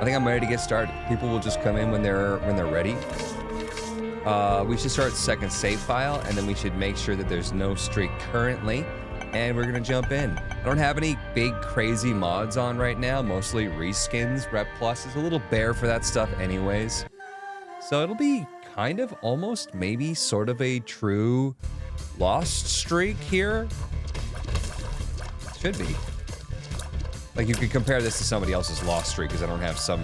I think I'm ready to get started. People will just come in when they're ready. We should start second save file, and then we should make sure that there's no streak currently, and we're gonna jump in. I don't have any big crazy mods on right now, mostly reskins. Rep Plus is a little bare for that stuff anyways. So it'll be kind of almost maybe sort of a true lost streak here. Should be. Like, you could compare this to somebody else's lost streak because I don't have some,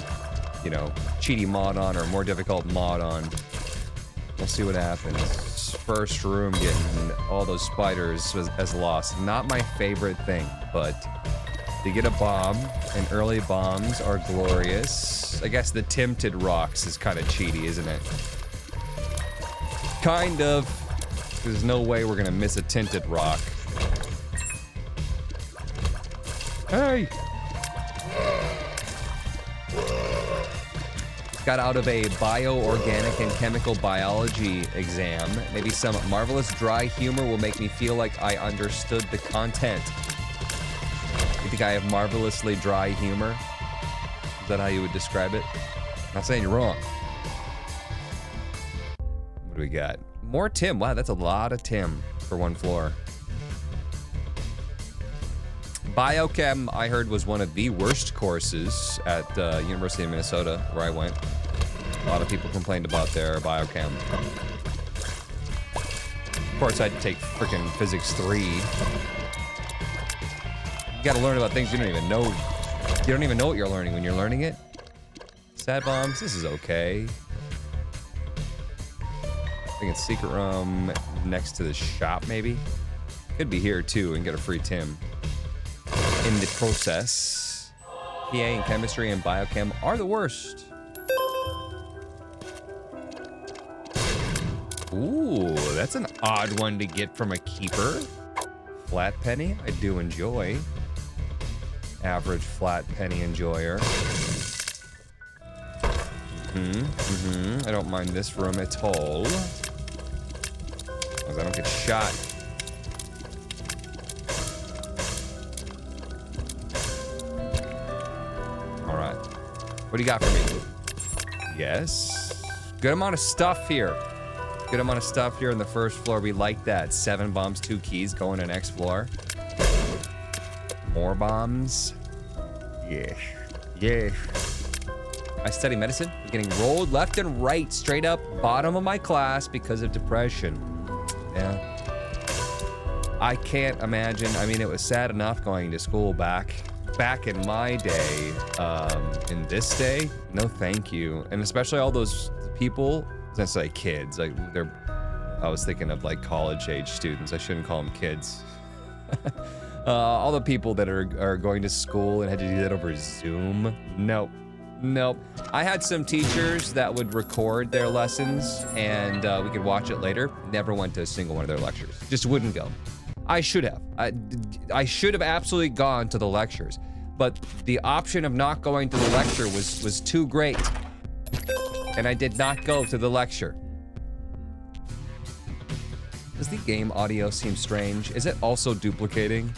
you know, cheaty mod on or more difficult mod on. We'll see what happens. First room getting all those spiders as lost. Not my favorite thing, but to get a bomb, and early bombs are glorious. I guess the tinted rocks is kind of cheaty, isn't it? Kind of. There's no way we're gonna miss a tinted rock. Hey! Got out of a bio-organic and chemical biology exam. Maybe some marvelous dry humor will make me feel like I understood the content. You think I have marvelously dry humor? Is that how you would describe it? I'm not saying you're wrong. What do we got? More Tim. Wow, that's a lot of Tim for one floor. Biochem, I heard, was one of the worst courses at University of Minnesota, where I went. A lot of people complained about their biochem. Of course, I had to take freaking Physics 3. You gotta learn about things you don't even know. You don't even know what you're learning when you're learning it. Sad bombs, this is okay. I think it's secret room next to the shop, maybe. Could be here, too, and get a free Tim. In the process, PA and chemistry and biochem are the worst. Ooh, that's an odd one to get from a keeper. Flat penny, I do enjoy. Average flat penny enjoyer. I don't mind this room at all. As long as I don't get shot. What do you got for me? Yes. Good amount of stuff here. Good amount of stuff here on the first floor. We like that. 7 bombs, 2 keys going to next floor. More bombs. Yeah. Yeah. I study medicine. I'm getting rolled left and right, straight up bottom of my class because of depression. Yeah. I can't imagine. I mean, it was sad enough going to school back in my day. In this day, no thank you. And especially all those people, that's like kids, like I was thinking of like college age students. I shouldn't call them kids. All the people that are going to school and had to do that over Zoom. Nope. I had some teachers that would record their lessons and we could watch it later. Never went to a single one of their lectures. Just wouldn't go. I should have. I should have absolutely gone to the lectures, but the option of not going to the lecture was too great, and I did not go to the lecture. Does the game audio seem strange? Is it also duplicating?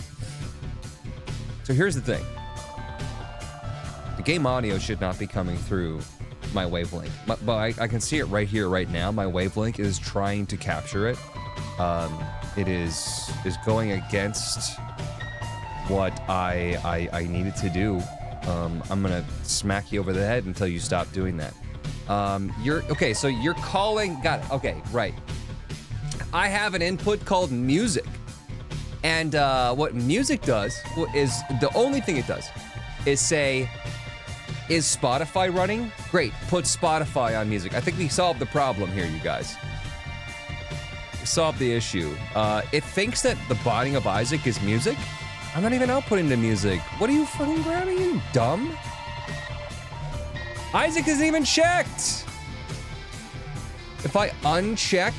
So here's the thing. The game audio should not be coming through my wavelength, but I can see it right here, right now. My wavelength is trying to capture it. It is going against what I needed to do. I'm gonna smack you over the head until you stop doing that. Okay, so you're calling, got it, okay, right. I have an input called music. And what music does is, the only thing it does is say, is Spotify running? Great, put Spotify on music. I think we solved the problem here, you guys. Solve the issue. It thinks that the Binding of Isaac is music. I'm not even outputting the music. What are you fucking grabbing, you dumb? Isaac isn't even checked. If I uncheck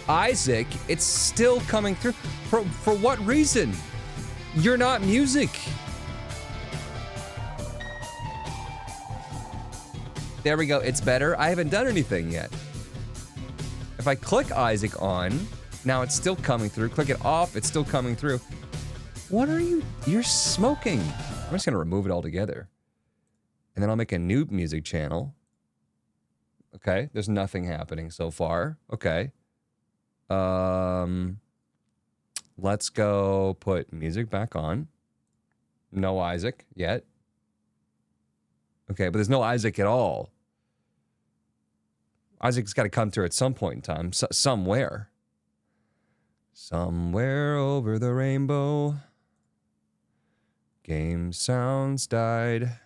Isaac, it's still coming through. For what reason? You're not music. There we go, it's better. I haven't done anything yet. If I click Isaac on, now it's still coming through. Click it off, it's still coming through. What are you? You're smoking. I'm just gonna remove it altogether. And then I'll make a new music channel. Okay, there's nothing happening so far. Okay. Let's go put music back on. No Isaac yet. Okay, but there's no Isaac at all. Isaac's got to come through at some point in time. Somewhere. Somewhere over the rainbow. Game sounds died.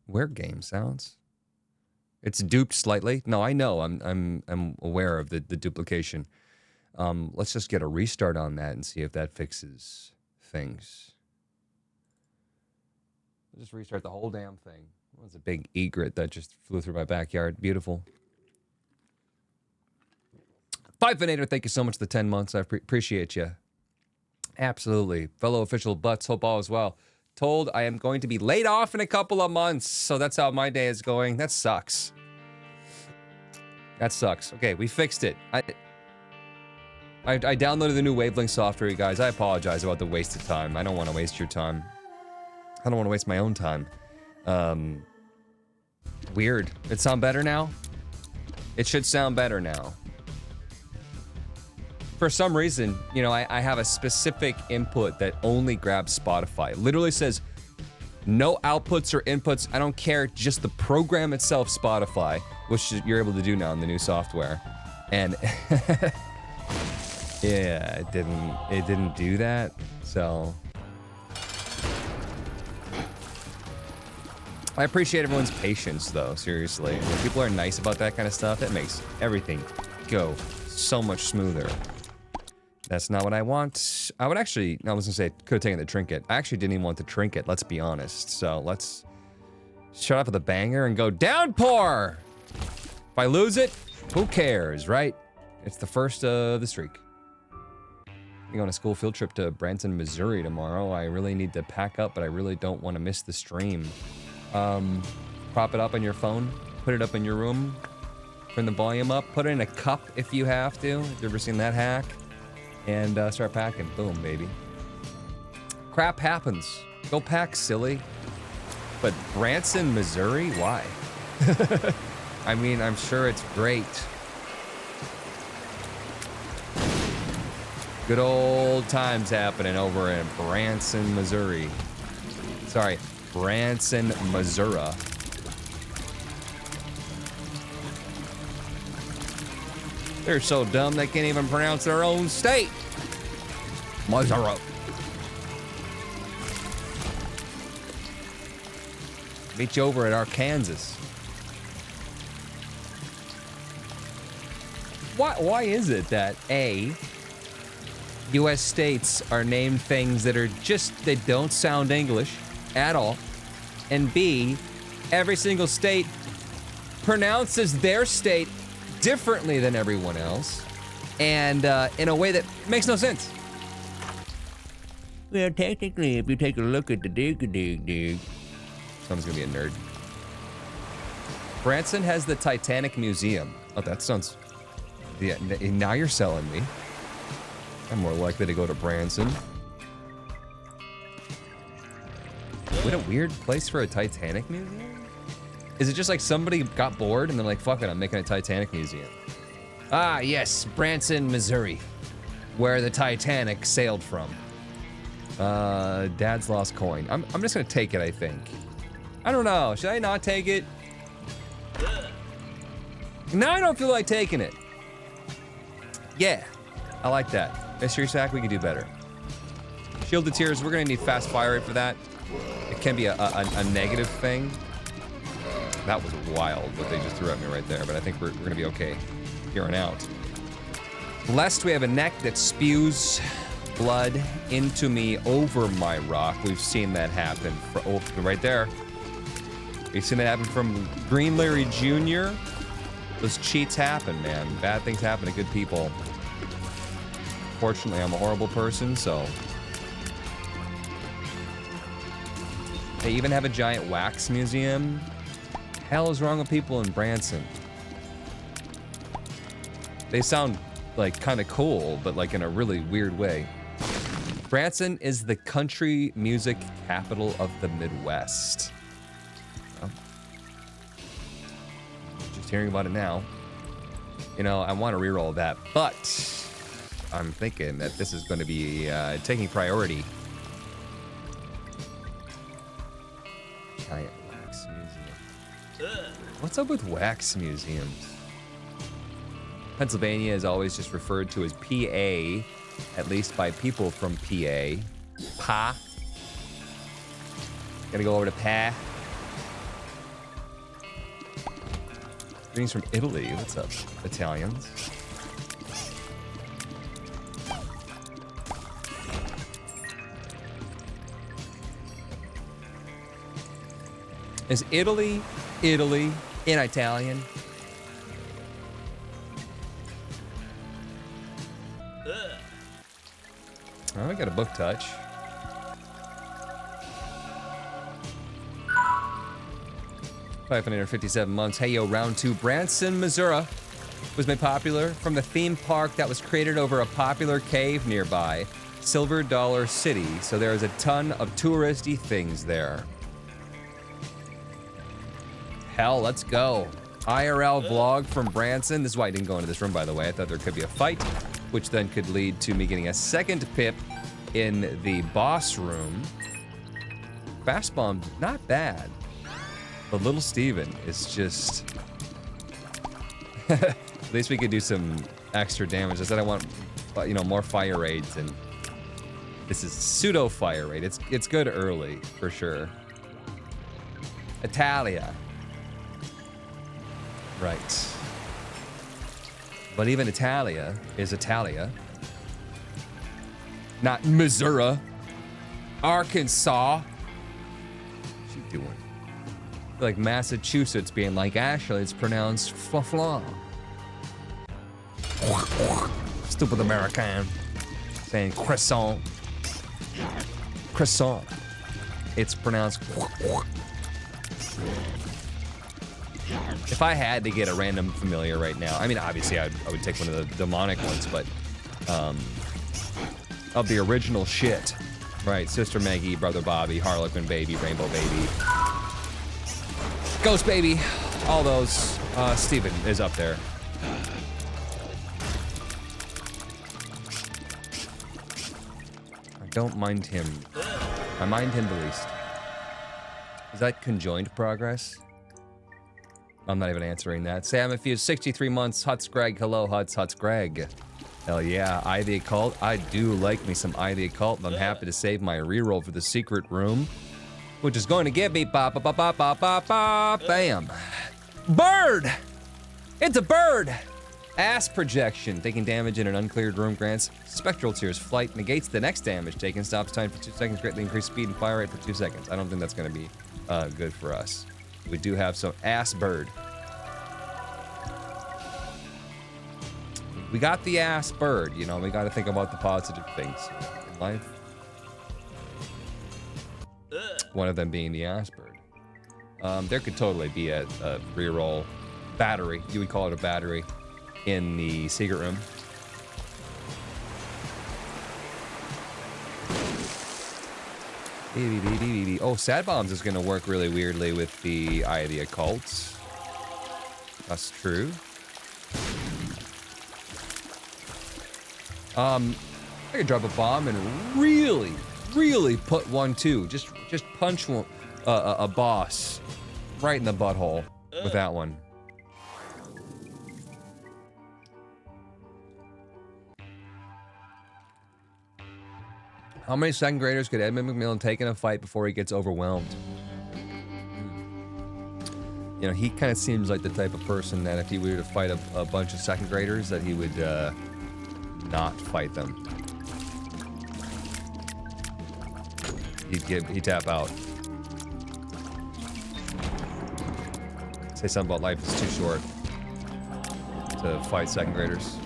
Where game sounds? It's duped slightly. No, I know. I'm aware of the duplication. Let's just get a restart on that and see if that fixes things. I'll just restart the whole damn thing. It was a big egret that just flew through my backyard. Beautiful. 5-Finator, thank you so much for the 10 months. I appreciate you. Absolutely. Fellow official butts, hope all is well. Told I am going to be laid off in a couple of months, so that's how my day is going. That sucks. That sucks. Okay, we fixed it. I downloaded the new Wavelength software, you guys. I apologize about the waste of time. I don't want to waste your time. I don't want to waste my own time. Weird. It sound better now? It should sound better now. For some reason, you know, I have a specific input that only grabs Spotify. It literally says, no outputs or inputs. I don't care, just the program itself, Spotify, which you're able to do now in the new software. And yeah, it didn't do that. So I appreciate everyone's patience, though. Seriously, when people are nice about that kind of stuff, it makes everything go so much smoother. That's not what I want. I would actually, no, I was gonna say, could have taken the trinket. I actually didn't even want the trinket, let's be honest. So let's shut up with a banger and go downpour. If I lose it, who cares, right? It's the first of the streak. I'm going on a school field trip to Branson, Missouri tomorrow. I really need to pack up, but I really don't want to miss the stream. Prop it up on your phone, put it up in your room, turn the volume up, put it in a cup if you have to. Have you ever seen that hack? And start packing. Boom, baby. Crap happens. Go pack, silly. But Branson, Missouri? Why? I mean, I'm sure it's great. Good old times happening over in Branson, Missouri. Sorry, Branson, Missouri. They're so dumb they can't even pronounce their own state. Missouri. Meet you over at Arkansas. Why is it that A, U.S. states are named things that are just, they don't sound English at all, and B, every single state pronounces their state differently than everyone else, and in a way that makes no sense. Well, technically, if you take a look at the dig. Someone's gonna be a nerd. Branson has the Titanic Museum. Oh, that sounds... Yeah, now you're selling me. I'm more likely to go to Branson. What a weird place for a Titanic museum? Is it just like somebody got bored and they're like, fuck it, I'm making a Titanic museum? Ah, yes, Branson, Missouri, where the Titanic sailed from. Dad's lost coin. I'm just gonna take it, I think. I don't know, should I not take it? Now I don't feel like taking it. Yeah, I like that. Mystery Sack, we can do better. Shielded Tears, we're gonna need fast fire rate for that. It can be a negative thing. That was wild what they just threw at me right there, but I think we're gonna be okay here on out. Lest we have a neck that spews blood into me over my rock. We've seen that happen. Oh, right there. We've seen that happen from Green Larry Jr. Those cheats happen, man. Bad things happen to good people. Fortunately, I'm a horrible person, so... They even have a giant wax museum. Hell is wrong with people in Branson? They sound like kind of cool, but like in a really weird way. Branson is the country music capital of the Midwest. Well, just hearing about it now. You know, I want to reroll that, but I'm thinking that this is going to be taking priority. Giant wax museum. What's up with wax museums? Pennsylvania is always just referred to as PA, at least by people from PA. Pa. Gotta go over to Pa. Greetings from Italy. What's up, Italians? Is Italy in Italian? Oh, I got a book touch. $557 months. Hey, yo, round 2. Branson, Missouri was made popular from the theme park that was created over a popular cave nearby, Silver Dollar City. So there is a ton of touristy things there. Hell, let's go. IRL vlog from Branson. This is why I didn't go into this room, by the way. I thought there could be a fight, which then could lead to me getting a second pip in the boss room. Fast bomb, not bad. But little Steven is just... At least we could do some extra damage. I said I want, you know, more fire raids, and this is pseudo fire raid. It's good early, for sure. Italia. Right. But even Italia is Italia. Not Missouri. Arkansas. What's she doing? Like Massachusetts being like Ashley, it's pronounced fla. Stupid American. Saying croissant. Croissant. It's pronounced. If I had to get a random familiar right now, I mean, obviously I would take one of the demonic ones, but of the original shit, right? Sister Maggie, Brother Bobby, Harlequin Baby, Rainbow Baby, Ghost Baby, all those. Steven is up there. I don't mind him. I mind him the least. Is that conjoined progress? I'm not even answering that. Sam, if you 63 months, Huts Greg. Hello, Huts Greg. Hell yeah, Eye the Occult. I do like me some Eye the Occult, and I'm happy to save my reroll for the secret room, which is going to give me bam. Bird! It's a bird! Ass projection. Taking damage in an uncleared room grants Spectral Tears. Flight negates the next damage taken. Stops time for 2 seconds. Greatly increase speed and fire rate for 2 seconds. I don't think that's going to be good for us. We do have some ass bird. We got the ass bird, you know, we got to think about the positive things in life. One of them being the ass bird. There could totally be a reroll battery, you would call it a battery, in the secret room. Oh, Sad Bombs is going to work really weirdly with the Eye of the Occult. That's true. I could drop a bomb and really put 1-2. Just punch one, a boss right in the butthole with that one. How many second graders could Edmund McMillan take in a fight before he gets overwhelmed? You know, he kind of seems like the type of person that if he were to fight a bunch of second graders, that he would not fight them. He'd tap out. Say something about life is too short to fight second graders.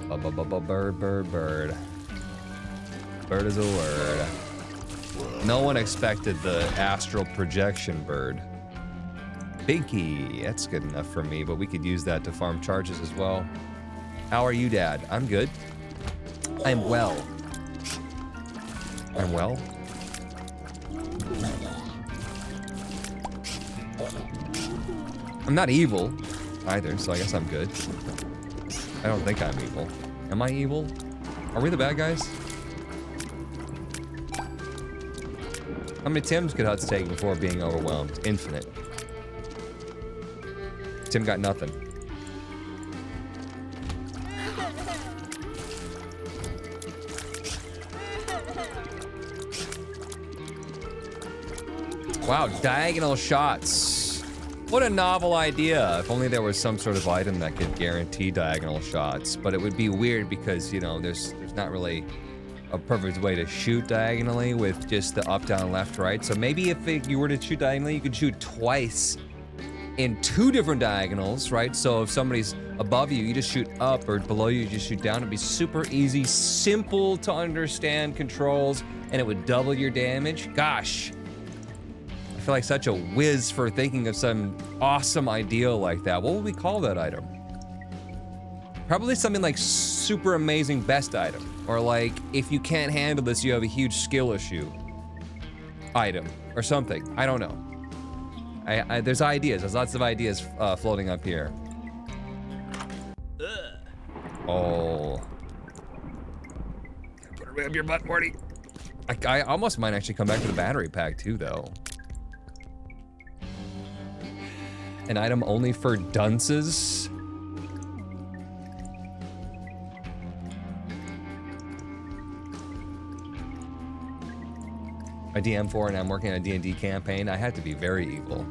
Bird. Bird is a word. No one expected the astral projection bird. Binky, that's good enough for me, but we could use that to farm charges as well. How are you, Dad? I'm good. I'm well. I'm well? I'm not evil either, so I guess I'm good. I don't think I'm evil. Am I evil? Are we the bad guys? How many Tims could Huts take before being overwhelmed? Infinite. Tim got nothing. Wow, diagonal shots. What a novel idea. If only there was some sort of item that could guarantee diagonal shots. But it would be weird because, you know, there's not really a perfect way to shoot diagonally with just the up, down, left, right. So maybe if you were to shoot diagonally, you could shoot twice in 2 different diagonals, right? So if somebody's above you, you just shoot up, or below you, you just shoot down. It'd be super easy, simple to understand controls, and it would double your damage. Gosh. I feel like such a whiz for thinking of some awesome ideal like that. What would we call that item? Probably something like super amazing best item. Or like, if you can't handle this, you have a huge skill issue item or something. I don't know. There's ideas. There's lots of ideas floating up here. Oh. Put it right up your butt, Morty. I almost might actually come back to the battery pack too, though. An item only for dunces? I DM4 and I'm working on a D&D campaign. I had to be very evil.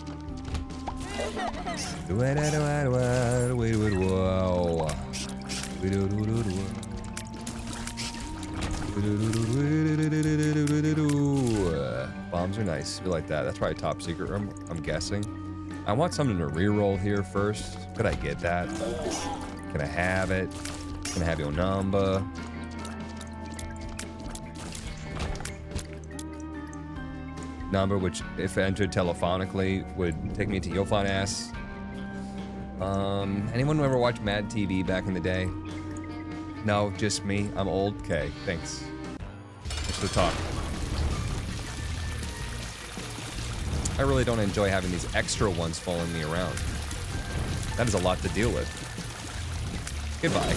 Bombs are nice. You like that? That's probably top secret room, I'm guessing. I want something to reroll here first. Could I get that? Can I have it? Can I have your number? Number, which if entered telephonically would take me to your fine ass. Anyone ever watch Mad TV back in the day? No, just me. I'm old. Okay, thanks. Thanks for the talk. I really don't enjoy having these extra ones following me around. That is a lot to deal with. Goodbye.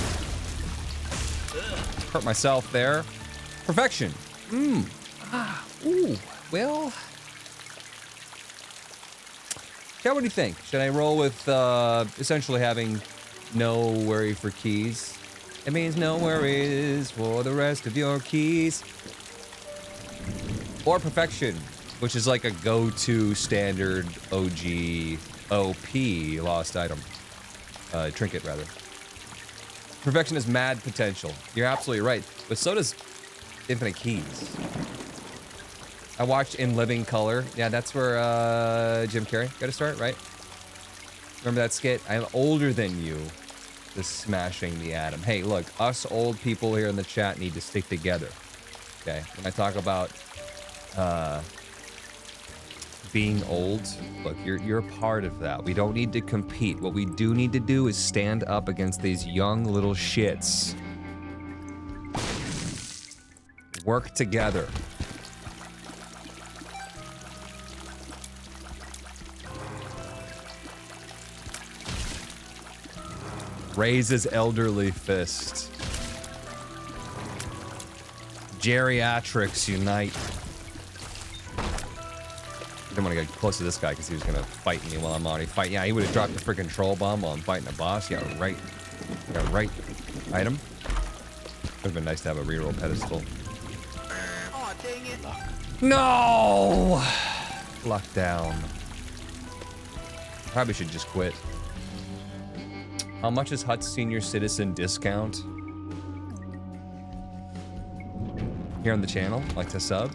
Hurt myself there. Perfection. Ooh. Well. Yeah, what do you think? Should I roll with essentially having no worry for keys? It means no worries for the rest of your keys. Or perfection, which is like a go-to standard OG OP lost item. Trinket, rather. Perfection is mad potential. You're absolutely right. But so does infinite keys. I watched In Living Color. Yeah, that's where Jim Carrey got to start, right? Remember that skit? I'm older than you. Just smashing the atom. Hey, look, us old people here in the chat need to stick together. Okay, when I talk about being old, look, you're a part of that. We don't need to compete. What we do need to do is stand up against these young little shits. Work together. Raise his elderly fist. Geriatrics unite. I didn't want to get close to this guy because he was going to fight me while I'm already fighting. Yeah, he would have dropped a freaking troll bomb while I'm fighting a boss. Yeah, right. Yeah, right. Item. Would have been nice to have a reroll pedestal. Oh, dang it. No! Lockdown. Probably should just quit. How much is Hut's senior citizen discount? Here on the channel, like to sub?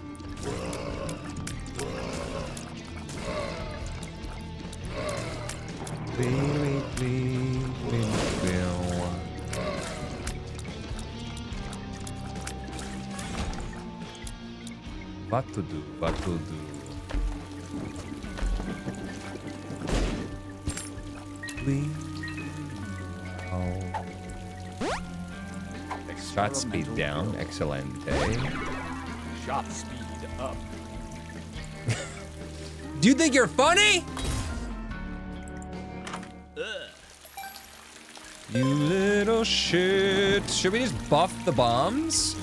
What to do, what to do. Shot speed down. Excellent. Shot speed up. Do you think you're funny? You little shit. Should we just buff the bombs?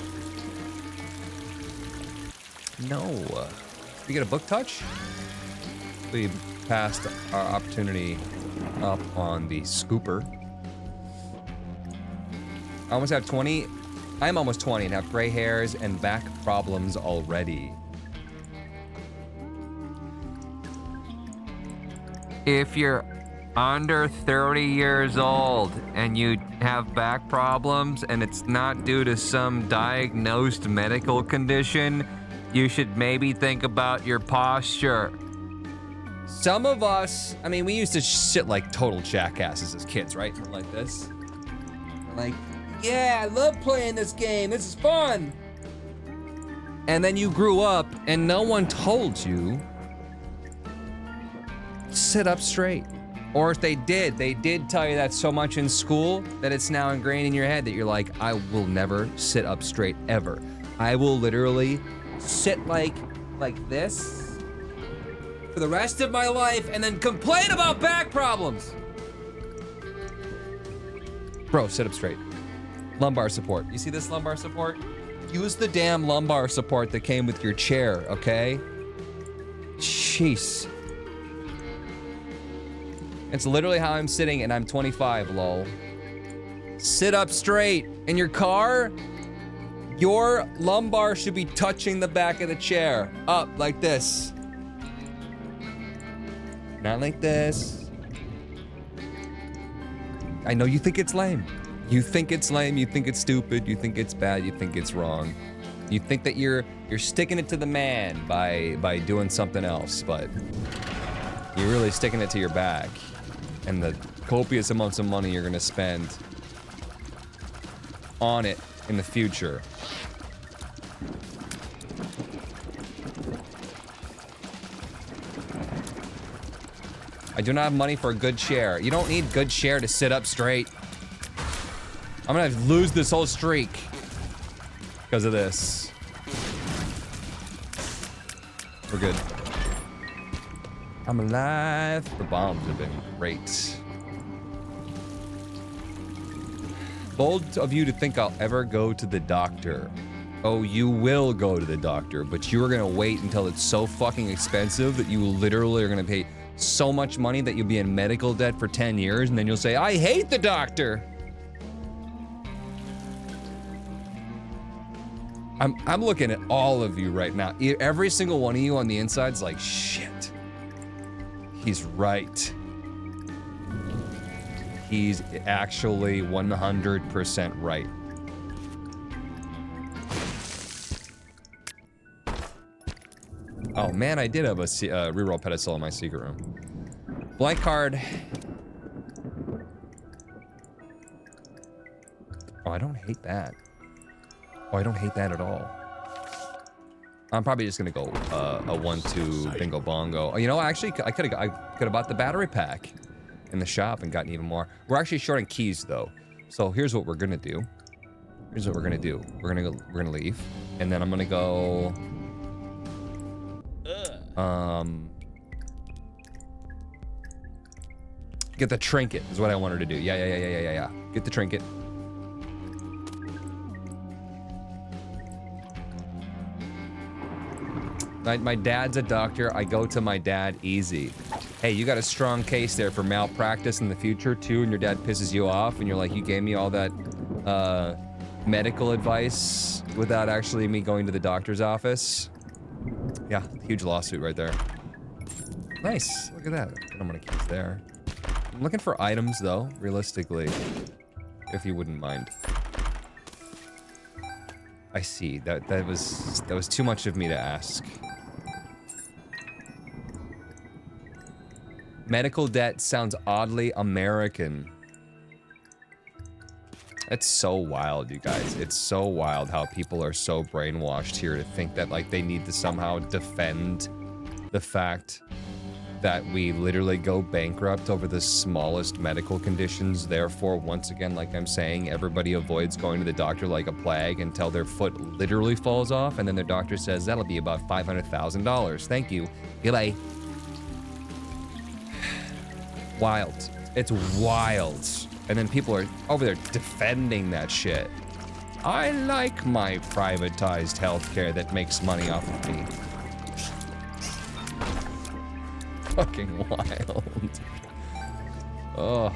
No. Did we get a book touch? We passed our opportunity up on the scooper. I almost have 20. I'm almost 20 and have gray hairs and back problems already. If you're under 30 years old and you have back problems and it's not due to some diagnosed medical condition, you should maybe think about your posture. Some of us, I mean, we used to sit like total jackasses as kids, right? Like this. Like, yeah, I love playing this game. This is fun. And then you grew up and no one told you, sit up straight. Or if they did tell you that so much in school that it's now ingrained in your head that you're like, I will never sit up straight ever. I will literally sit like this for the rest of my life and then complain about back problems. Bro, sit up straight. Lumbar support. You see this lumbar support? Use the damn lumbar support that came with your chair, okay? Jeez. It's literally how I'm sitting and I'm 25, lol. Sit up straight. In your car, your lumbar should be touching the back of the chair. Up like this. Not like this. I know you think it's lame. You think it's lame, you think it's stupid, you think it's bad, you think it's wrong. You think that you're sticking it to the man by doing something else, but you're really sticking it to your back. And the copious amounts of money you're gonna spend on it in the future. I do not have money for a good chair. You don't need good chair to sit up straight. I'm gonna lose this whole streak because of this. We're good. I'm alive. The bombs have been great. Bold of you to think I'll ever go to the doctor. Oh, you will go to the doctor, but you are gonna wait until it's so fucking expensive that you literally are gonna pay so much money that you'll be in medical debt for 10 years, and then you'll say, I hate the doctor. I'm looking at all of you right now. Every single one of you on the inside's like, shit. He's right. He's actually 100% right. Oh man, I did have a reroll pedestal in my secret room. Blank card. Oh, I don't hate that. Oh, I don't hate that at all. I'm probably just gonna go a 1-2 bingo bongo. Oh, you know, actually, I could have bought the battery pack in the shop and gotten even more. We're actually short on keys though, so here's what we're gonna do. Here's what we're gonna do. We're gonna leave, and then I'm gonna go. Get the trinket is what I wanted to do. Yeah. Get the trinket. My dad's a doctor. I go to my dad easy. Hey, you got a strong case there for malpractice in the future too, and your dad pisses you off, and you're like, you gave me all that medical advice without actually me going to the doctor's office. Yeah, huge lawsuit right there. Nice, look at that. I'm gonna keep there. I'm looking for items though, realistically, if you wouldn't mind. I see, that was too much of me to ask. Medical debt sounds oddly American. It's so wild, you guys. It's so wild how people are so brainwashed here to think that like they need to somehow defend the fact that we literally go bankrupt over the smallest medical conditions. Therefore, once again, like I'm saying, everybody avoids going to the doctor like a plague until their foot literally falls off, and then their doctor says, that'll be about $500,000. Thank you. Goodbye. Wild. It's wild. And then people are over there defending that shit. I like my privatized healthcare that makes money off of me. Fucking wild. Oh.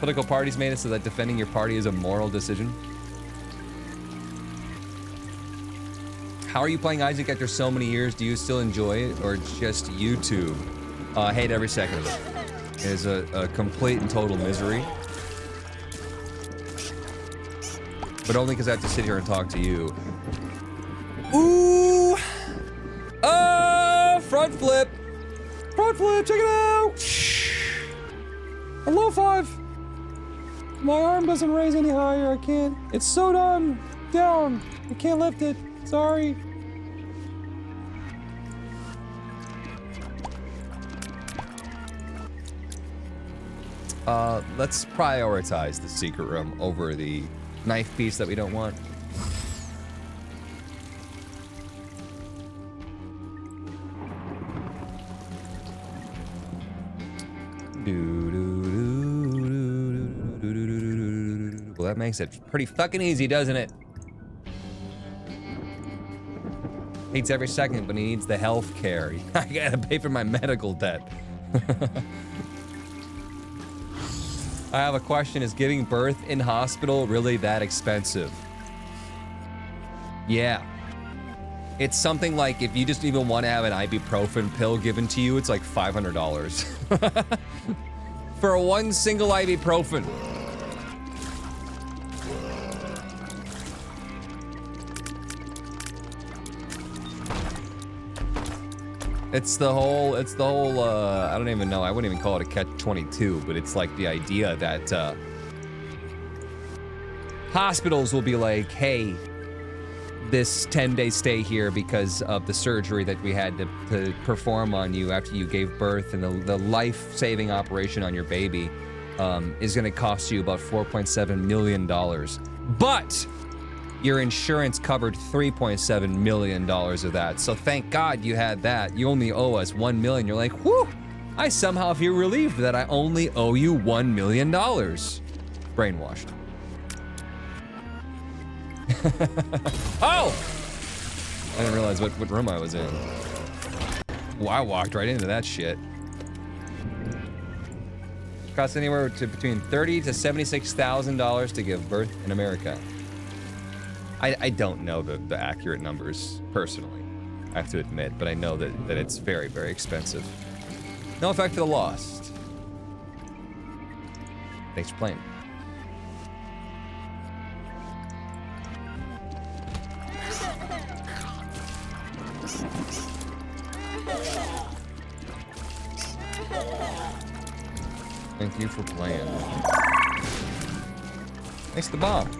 Political parties made it so that defending your party is a moral decision. How are you playing Isaac after so many years? Do you still enjoy it or just YouTube? I hate every second of it. It is a complete and total misery. But only because I have to sit here and talk to you. Ooh! Front flip! Front flip, check it out! A low five! My arm doesn't raise any higher, I can't. It's so down. I can't lift it, sorry. Let's prioritize the secret room over the knife piece that we don't want. Well, that makes it pretty fucking easy, doesn't it? Hates every second, but he needs the health care. I gotta pay for my medical debt. I have a question. Is giving birth in hospital really that expensive? Yeah. It's something like if you just even want to have an ibuprofen pill given to you, it's like $500. For one single ibuprofen. It's the whole, I don't even know, I wouldn't even call it a catch-22, but it's like the idea that hospitals will be like, hey, this 10-day stay here because of the surgery that we had to perform on you after you gave birth, and the life-saving operation on your baby is gonna cost you about $4.7 million. But your insurance covered $3.7 million of that. So thank God you had that. You only owe us $1 million. You're like, whew, I somehow feel relieved that I only owe you $1 million. Brainwashed. Oh! I didn't realize what room I was in. Well, I walked right into that shit. Costs anywhere between $30,000 to $76,000 to give birth in America. I don't know the accurate numbers personally, I have to admit, but I know that it's very, very expensive. No effect to the lost. Thanks for playing. Thank you for playing. Thanks the bomb.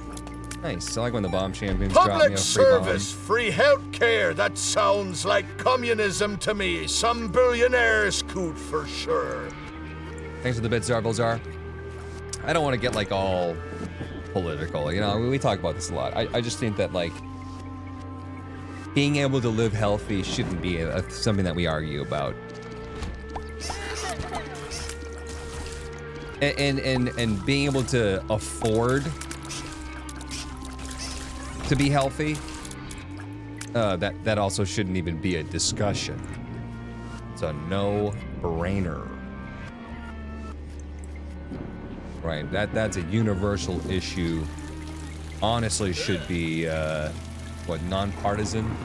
Nice. I like when the bomb champions drop me a Public free service, bomb. free health care. That sounds like communism to me. Some billionaires could for sure. Thanks for the bits, Zarbilzar. I don't want to get like all political, you know, we talk about this a lot. I just think that like being able to live healthy shouldn't be something that we argue about. And being able to afford to be healthy, that also shouldn't even be a discussion. It's a no-brainer. Right, that's a universal issue. Honestly, should be nonpartisan.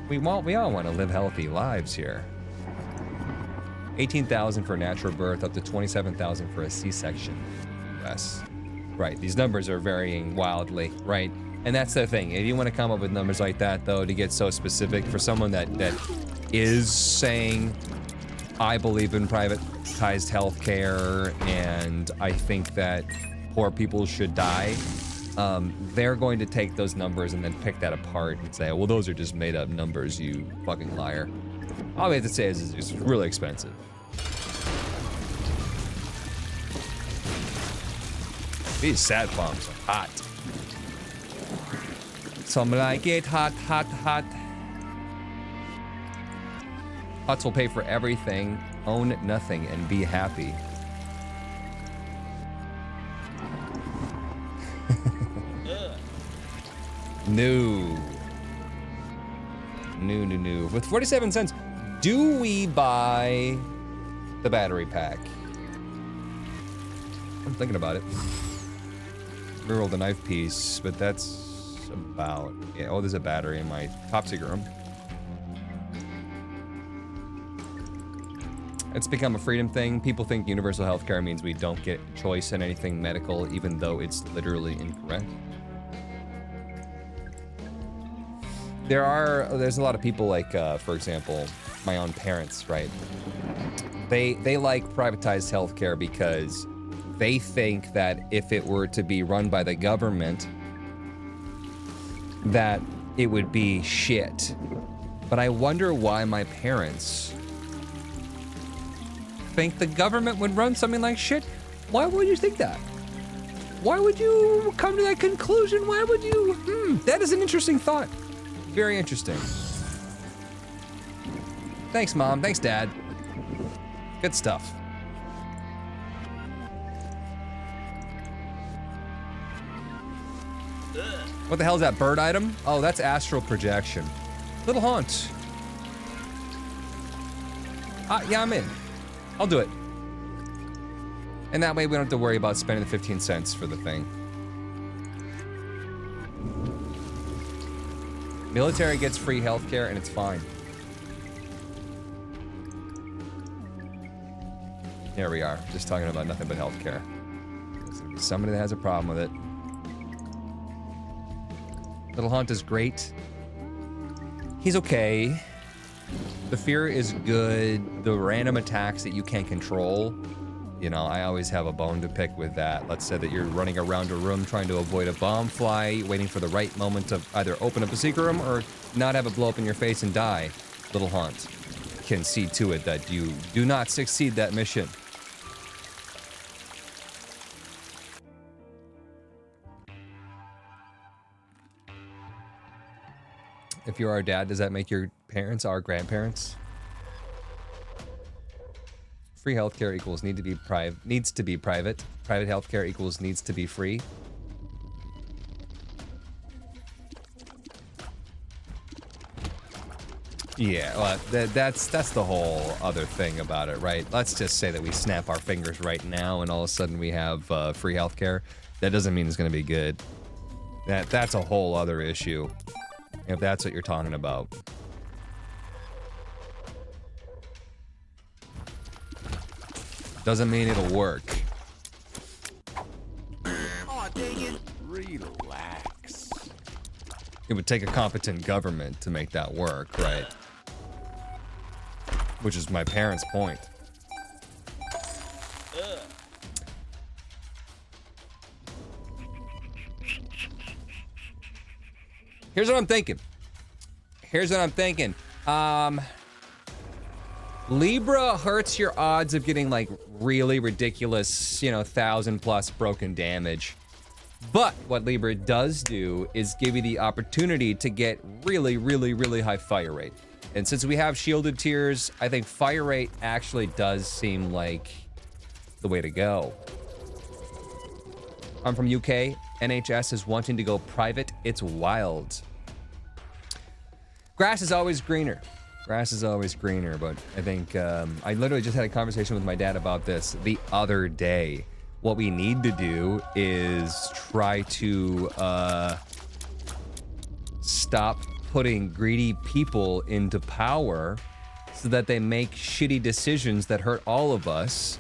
We all want to live healthy lives here. 18,000 for natural birth, up to 27,000 for a C-section. Yes. Right, these numbers are varying wildly, right? And that's the thing. If you want to come up with numbers like that, though, to get so specific, for someone that is saying, I believe in privatized healthcare and I think that poor people should die, they're going to take those numbers and then pick that apart and say, well, those are just made up numbers, you fucking liar. All we have to say is it's really expensive. These sad bombs are hot. Some like it hot, hot, hot. Huts will pay for everything, own nothing, and be happy. No. No. With 47 cents, do we buy the battery pack? I'm thinking about it. Reroll the knife piece, but that's about... Yeah, oh, there's a battery in my top secret room. It's become a freedom thing. People think universal healthcare means we don't get choice in anything medical, even though it's literally incorrect. There's a lot of people like, for example, my own parents, right? They like privatized healthcare because they think that if it were to be run by the government, that it would be shit. But I wonder why my parents think the government would run something like shit. Why would you think that? Why would you come to that conclusion? Why would you? That is an interesting thought. Very interesting. Thanks, Mom. Thanks, Dad. Good stuff. What the hell is that bird item? Oh, that's astral projection. Little haunt. Yeah, I'm in. I'll do it. And that way we don't have to worry about spending the 15 cents for the thing. Military gets free healthcare and it's fine. Here we are, just talking about nothing but healthcare. There's gonna be somebody that has a problem with it. Little Haunt is great. He's okay. The fear is good. The random attacks that you can't control, you know, I always have a bone to pick with that. Let's say that you're running around a room trying to avoid a bomb fly, waiting for the right moment to either open up a secret room or not have it blow up in your face and die. Little Haunt can see to it that you do not succeed that mission. If you're our dad, does that make your parents our grandparents? Free healthcare equals needs to be private. Private healthcare equals needs to be free. Yeah, well, that's the whole other thing about it, right? Let's just say that we snap our fingers right now and all of a sudden we have free healthcare. That doesn't mean it's going to be good. That's a whole other issue, if that's what you're talking about. Doesn't mean it'll work. Oh, dang it. Relax. It would take a competent government to make that work, right? Which is my parents' point. Here's what I'm thinking. Libra hurts your odds of getting like really ridiculous, 1,000+ broken damage. But what Libra does do is give you the opportunity to get really, really, really high fire rate. And since we have shielded tiers, I think fire rate actually does seem like the way to go. I'm from UK. NHS is wanting to go private. It's wild. Grass is always greener. Grass is always greener, but I think I literally just had a conversation with my dad about this the other day. What we need to do is try to stop putting greedy people into power so that they make shitty decisions that hurt all of us,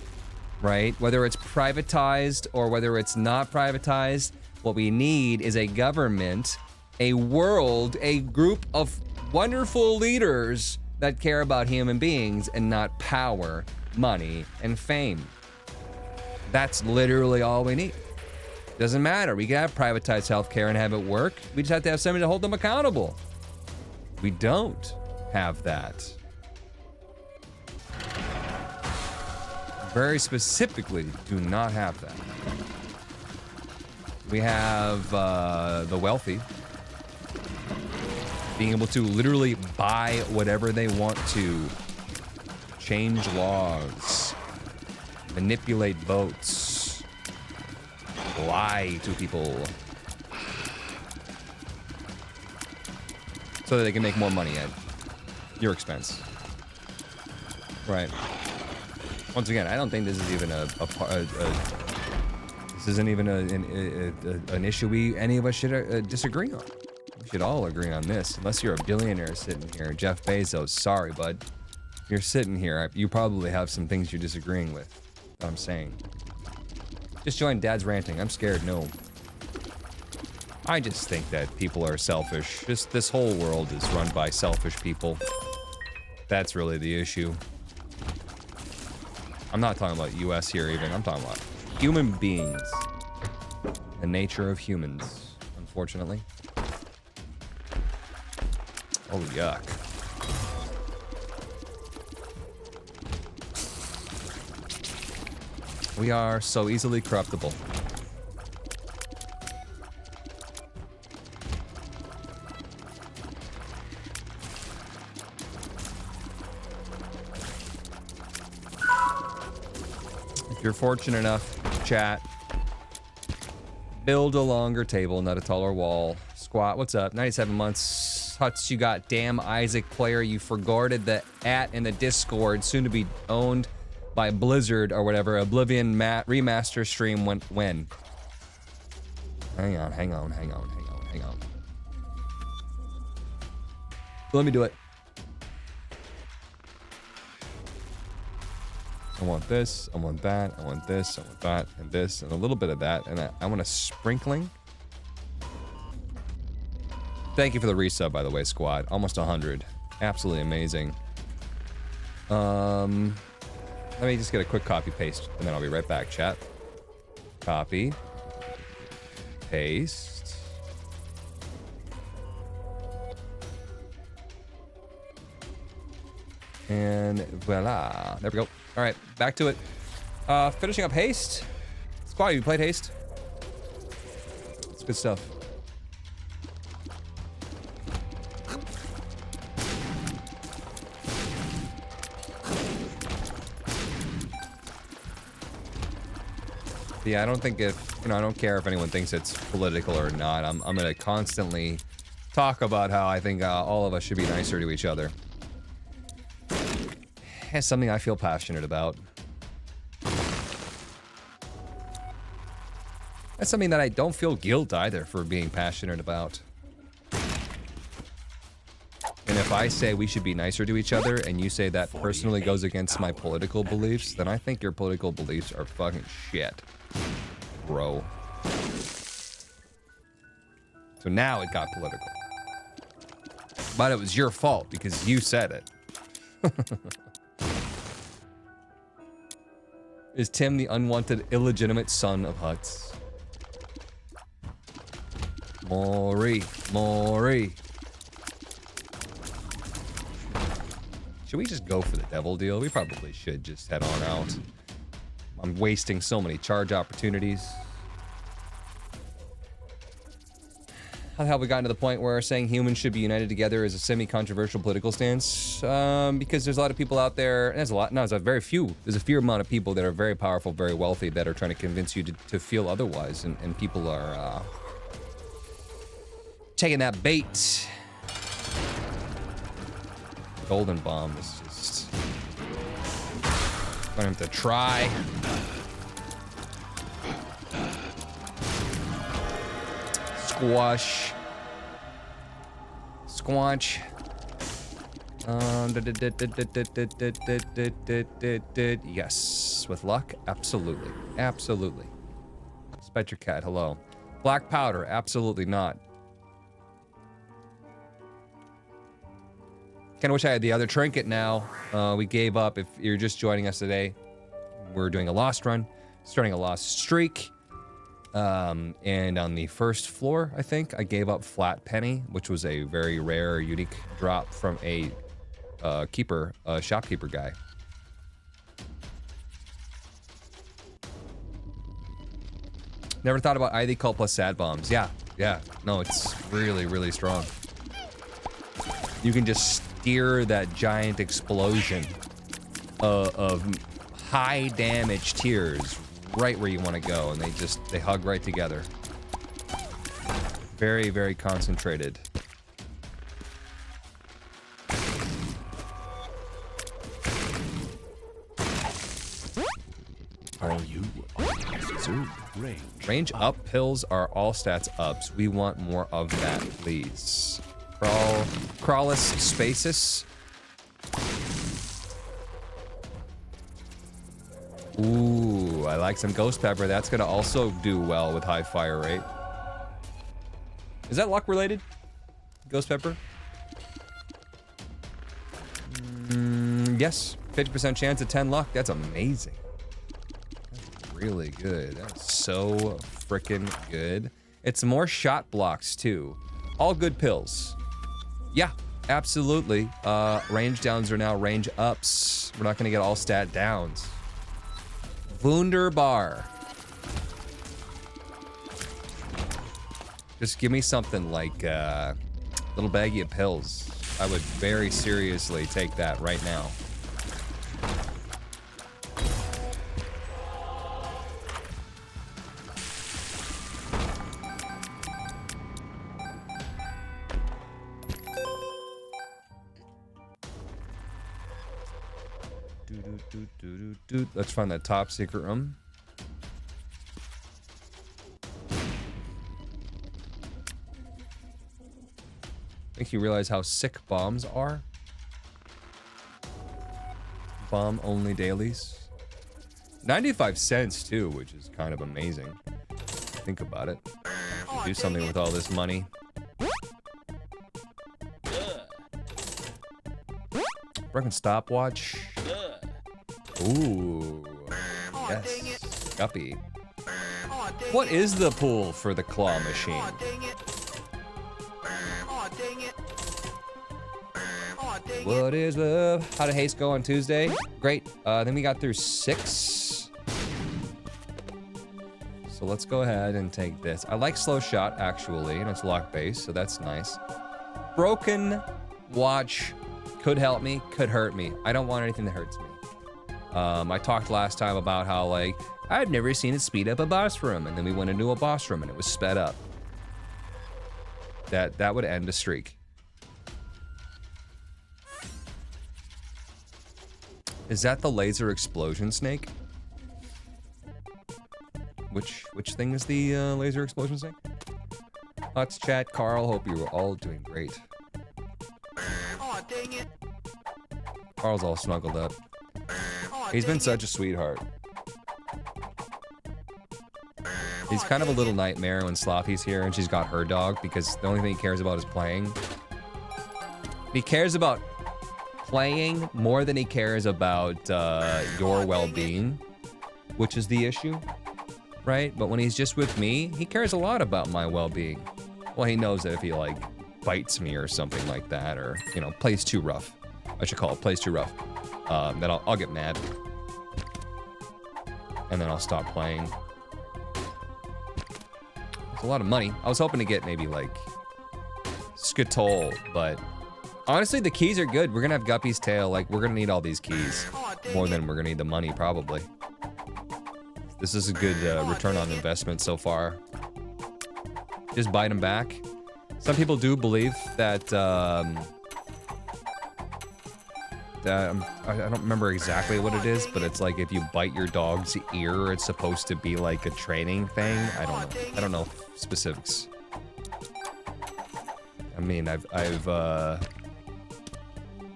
right? Whether it's privatized or whether it's not privatized, what we need is a government, a world, a group of wonderful leaders that care about human beings and not power, money, and fame. That's literally all we need. Doesn't matter. We can have privatized healthcare and have it work. We just have to have somebody to hold them accountable. We don't have that. Very specifically, do not have that. We have the wealthy being able to literally buy whatever they want to, change laws, manipulate votes, lie to people so that they can make more money at your expense. Right. Once again, I don't think this is even this isn't even an issue any of us should disagree on. We should all agree on this, unless you're a billionaire sitting here. Jeff Bezos, sorry, bud. You're sitting here. You probably have some things you're disagreeing with. What I'm saying. Just join Dad's ranting. I'm scared. No. I just think that people are selfish. Just this whole world is run by selfish people. That's really the issue. I'm not talking about US here even. I'm talking about human beings. The nature of humans, unfortunately. Oh, yuck. We are so easily corruptible. If you're fortunate enough, chat, build a longer table, not a taller wall. Squat, what's up? 97 months. Huts, you got damn Isaac player. You forwarded the @ in the Discord, soon to be owned by Blizzard or whatever. Oblivion remaster stream when? Hang on. Let me do it. I want this, I want that, I want this, I want that, and this, and a little bit of that, and I want a sprinkling. Thank you for the resub, by the way, squad. Almost 100. Absolutely amazing. Let me just get a quick copy paste, and then I'll be right back, chat. Copy. Paste. And voila. There we go. All right, back to it. Finishing up Haste. Squad, you played Haste? It's good stuff. Yeah, I don't think I don't care if anyone thinks it's political or not. I'm gonna constantly talk about how I think all of us should be nicer to each other. It's something I feel passionate about. That's something that I don't feel guilt either for being passionate about. And if I say we should be nicer to each other and you say that personally goes against my political beliefs, then I think your political beliefs are fucking shit, bro. So now it got political. But it was your fault because you said it. Is Tim the unwanted, illegitimate son of Huts? Maury. Should we just go for the devil deal? We probably should just head on out. I'm wasting so many charge opportunities. How the hell have we gotten to the point where saying humans should be united together is a semi-controversial political stance? Because there's a lot of people out there, and there's a very few. There's a few amount of people that are very powerful, very wealthy, that are trying to convince you to feel otherwise, and people are taking that bait. Golden bomb is just... I don't have to try. Squash. Squanch. Yes. With luck? Absolutely. Absolutely. Spectre Cat, hello. Black powder? Absolutely not. Kinda wish I had the other trinket now. We gave up. If you're just joining us today, we're doing a lost run, starting a lost streak. And on the first floor, I think, I gave up Flat Penny, which was a very rare, unique drop from a shopkeeper guy. Never thought about ID Cult plus Sad Bombs. Yeah. No, it's really, really strong. You can just steer that giant explosion of high damage tiers right where you want to go, and they hug right together. Very, very concentrated. All you are zoo Range up pills are all stats ups. We want more of that, please. Crawlus Spaces. Ooh, I like some Ghost Pepper. That's gonna also do well with high fire rate. Is that luck related? Ghost Pepper? Yes. 50% chance of 10 luck. That's amazing. That's really good. That's so freaking good. It's more shot blocks too. All good pills. Yeah, absolutely. Range downs are now range ups. We're not gonna get all stat downs. Wunderbar. Just give me something like a little baggie of pills. I would very seriously take that right now. Let's find that top secret room. Make you realize how sick bombs are. Bomb only dailies. 95 cents too, which is kind of amazing. Think about it. Should do something with all this money. Broken stopwatch. Ooh. Yes. Guppy. What is the pool for the claw machine? What is love? How did haste go on Tuesday? Great. Then we got through 6. So let's go ahead and take this. I like slow shot actually, and it's lock base, so that's nice. Broken watch could help me, could hurt me. I don't want anything that hurts me. I talked last time about how like I've never seen it speed up a boss room, and then we went into a boss room and it was sped up. That would end a streak. Is that the laser explosion snake? Which thing is the laser explosion snake? Let's chat, Carl. Hope you were all doing great. Oh, dang it. Carl's all snuggled up. He's been such a sweetheart. He's kind of a little nightmare when Sloppy's here and she's got her dog, because the only thing he cares about is playing. He cares about playing more than he cares about your well-being, which is the issue, right? But when he's just with me, he cares a lot about my well-being. Well, he knows that if he like bites me or something like that, or you know, plays too rough, I should call it plays too rough, then I'll get mad, and then I'll stop playing. It's a lot of money. I was hoping to get maybe like Skittle, but honestly, the keys are good. We're gonna have Guppy's tail. Like, we're gonna need all these keys more than we're gonna need the money, probably. This is a good return on investment so far. Just bite them back. Some people do believe that, I don't remember exactly what it is, but it's like if you bite your dog's ear, it's supposed to be like a training thing. I don't know. I don't know specifics. I mean, I've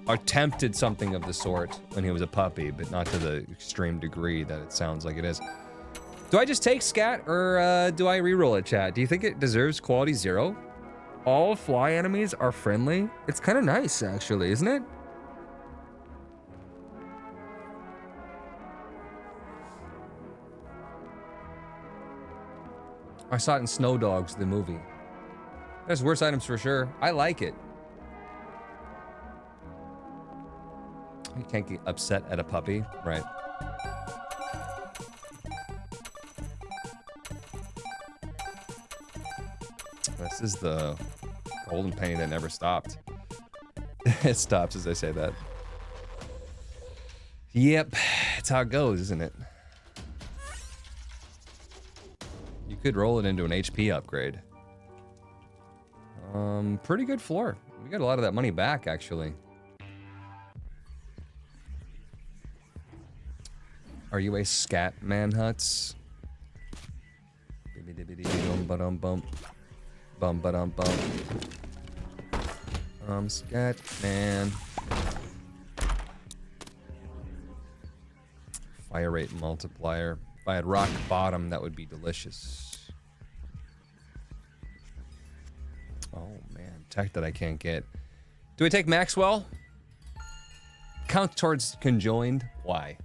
attempted something of the sort when he was a puppy, but not to the extreme degree that it sounds like it is. Do I just take scat, or do I reroll it, chat? Do you think it deserves quality 0? All fly enemies are friendly? It's kind of nice, actually, isn't it? I saw it in Snow Dogs, the movie. There's worse items for sure. I like it. You can't get upset at a puppy, right? This is the golden penny that never stopped. It stops as I say that. Yep, it's how it goes, isn't it? You could roll it into an HP upgrade. Pretty good floor. We got a lot of that money back, actually. Are you a scat man, Huts? Scat man. Fire rate multiplier. If I had rock bottom, that would be delicious. Oh man, tech that I can't get. Do we take Maxwell? Count towards conjoined? Why?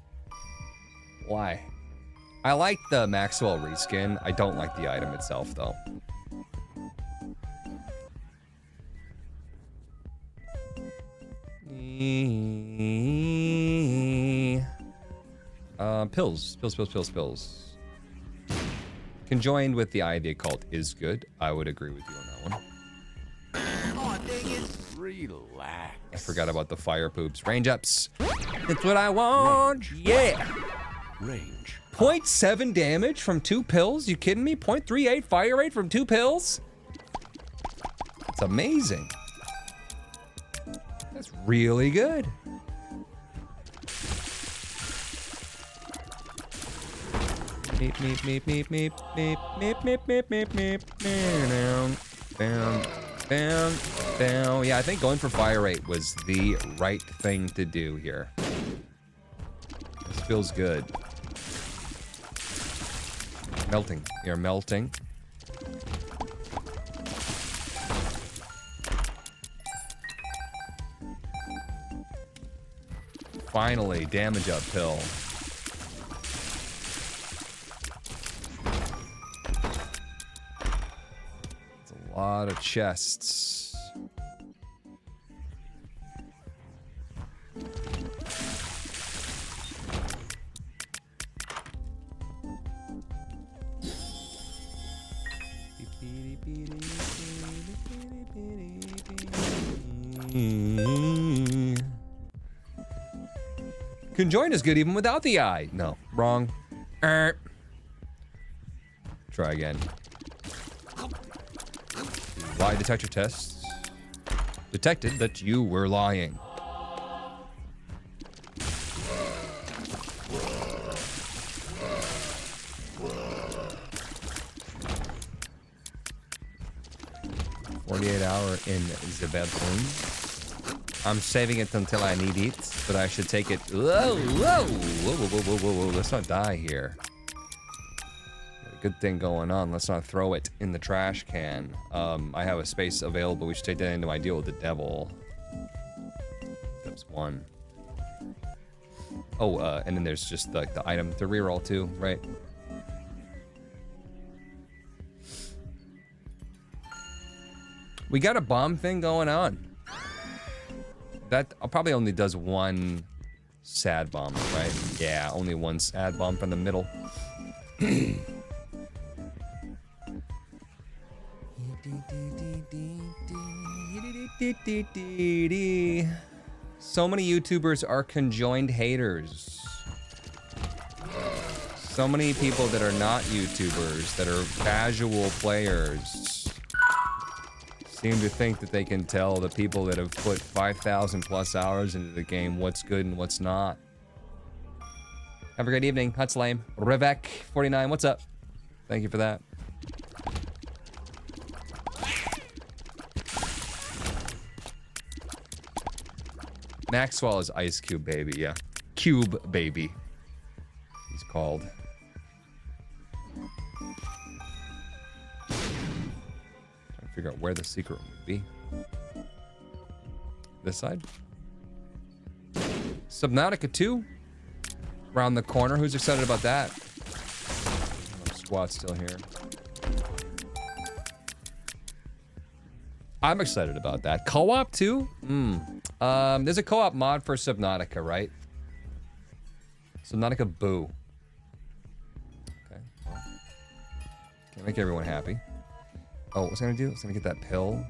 Why? I like the Maxwell reskin. I don't like the item itself, though. Pills. Conjoined with the idea called is good. I would agree with you on that one. Oh, dang it. Relax. I forgot about the fire poops. Range ups. That's what I want. Yeah. Range. 0.7 damage from 2 pills? You kidding me? 0.38 fire rate from 2 pills? That's amazing. That's really good. Meep, meep, meep, meep, meep, meep, meep, meep, meep, meep, meep, down. Yeah, I think going for fire rate was the right thing to do here. This feels good. Melting. You're melting. Finally, damage up pill. It's a lot of chests. Conjoined is good even without the eye. No, wrong. Try again. Lie detector tests. Detected that you were lying. $48 in the bedroom. I'm saving it until I need it, but I should take it. Whoa. Let's not die here. Got a good thing going on. Let's not throw it in the trash can. I have a space available. We should take that into my deal with the devil. That's 1. Oh, and then there's just the item to reroll too, right? We got a bomb thing going on. That probably only does 1 sad bomb, right? Yeah, only 1 sad bomb from the middle. So many YouTubers are conjoined haters. So many people that are not YouTubers, that are casual players, seem to think that they can tell the people that have put 5,000 plus hours into the game what's good and what's not. Have a great evening. Huts lame. Revek49, what's up? Thank you for that. Maxwell is Ice Cube Baby, yeah. Cube Baby, he's called. Figure out where the secret room would be. This side? Subnautica 2? Around the corner. Who's excited about that? Oh, squad's still here. I'm excited about that. Co-op too? There's a co-op mod for Subnautica, right? Subnautica Boo. Okay. Well, can't make everyone happy. Oh, what's I gonna do? I was gonna get that pill.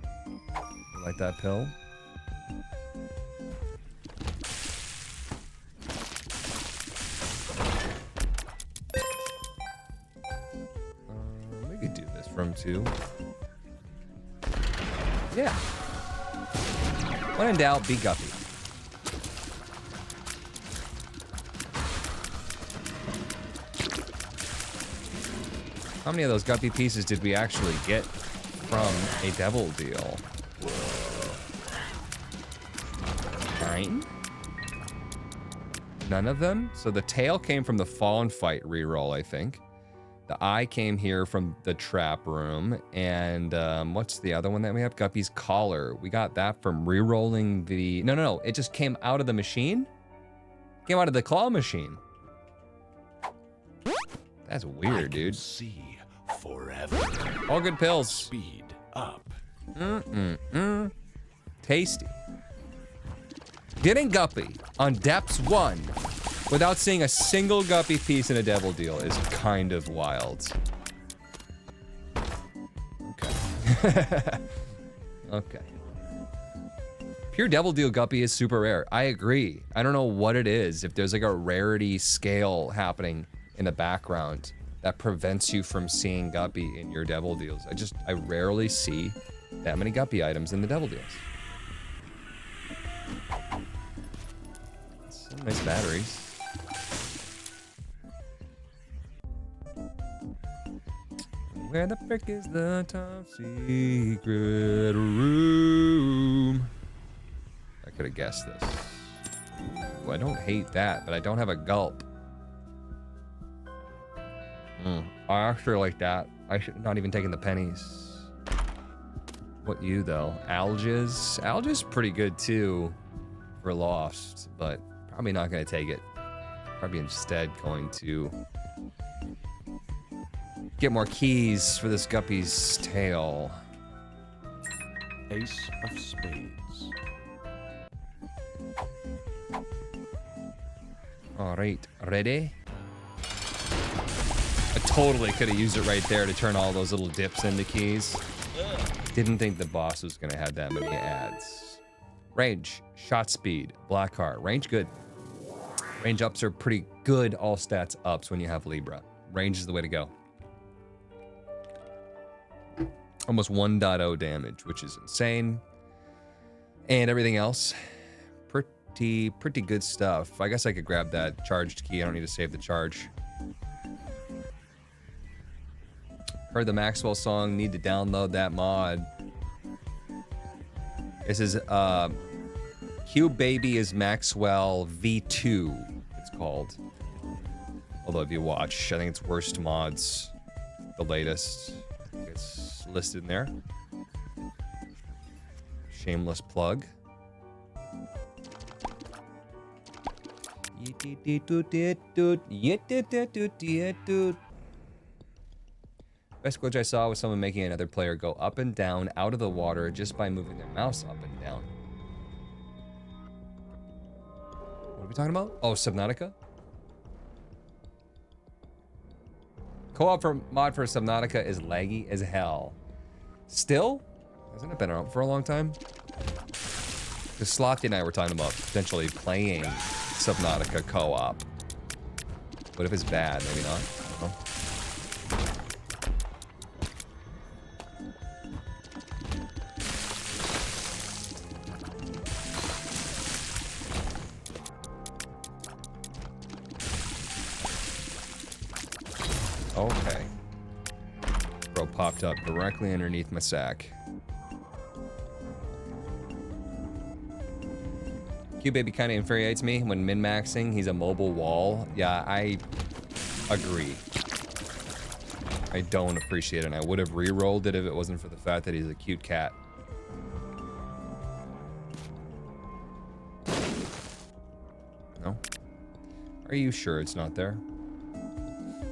Like that pill. We could do this from 2. Yeah. When in doubt, be guppy. How many of those guppy pieces did we actually get from a devil deal? 9? None of them? So the tail came from the Fallen Fight reroll, I think. The eye came here from the trap room. And what's the other one that we have? Guppy's collar. We got that from rerolling the... No. It just came out of the machine? Came out of the claw machine. That's weird, dude. See forever. All good pills. Speed up. Tasty. Getting guppy on Depths 1 without seeing a single guppy piece in a devil deal is kind of wild. Okay. Okay. Pure devil deal guppy is super rare. I agree. I don't know what it is. If there's like a rarity scale happening in the background that prevents you from seeing guppy in your devil deals. I rarely see that many guppy items in the devil deals. Some nice batteries. Where the frick is the top secret room? I could have guessed this. Ooh, I don't hate that, but I don't have a gulp. I actually like that. I should not even taking the pennies. What you though? Alga's? Alga's pretty good too for Lost, but probably not gonna take it. Probably instead going to get more keys for this guppy's tail. Ace of spades. All right, ready? I totally could have used it right there to turn all those little dips into keys. Didn't think the boss was gonna have that many ads. Range, shot speed, black heart. Range good. Range ups are pretty good all stats ups when you have Libra. Range is the way to go. Almost 1.0 damage, which is insane. And everything else, pretty good stuff. I guess I could grab that charged key. I don't need to save the charge. Heard the Maxwell song, need to download that mod. This is Cube Baby is Maxwell V2, it's called. Although if you watch, I think it's Worst Mods, the latest. It's listed in there. Shameless plug. Best glitch I saw was someone making another player go up and down out of the water just by moving their mouse up and down. What are we talking about? Oh, Subnautica? Co-op for mod for Subnautica is laggy as hell. Still? Hasn't it been around for a long time? Because Slothy and I were talking about potentially playing Subnautica co-op. What if it's bad? Maybe not. I don't know. Okay. Bro popped up directly underneath my sack. Q-Baby kind of infuriates me when min-maxing. He's a mobile wall. Yeah, I agree. I don't appreciate it, and I would have re-rolled it if it wasn't for the fact that he's a cute cat. No? Are you sure it's not there?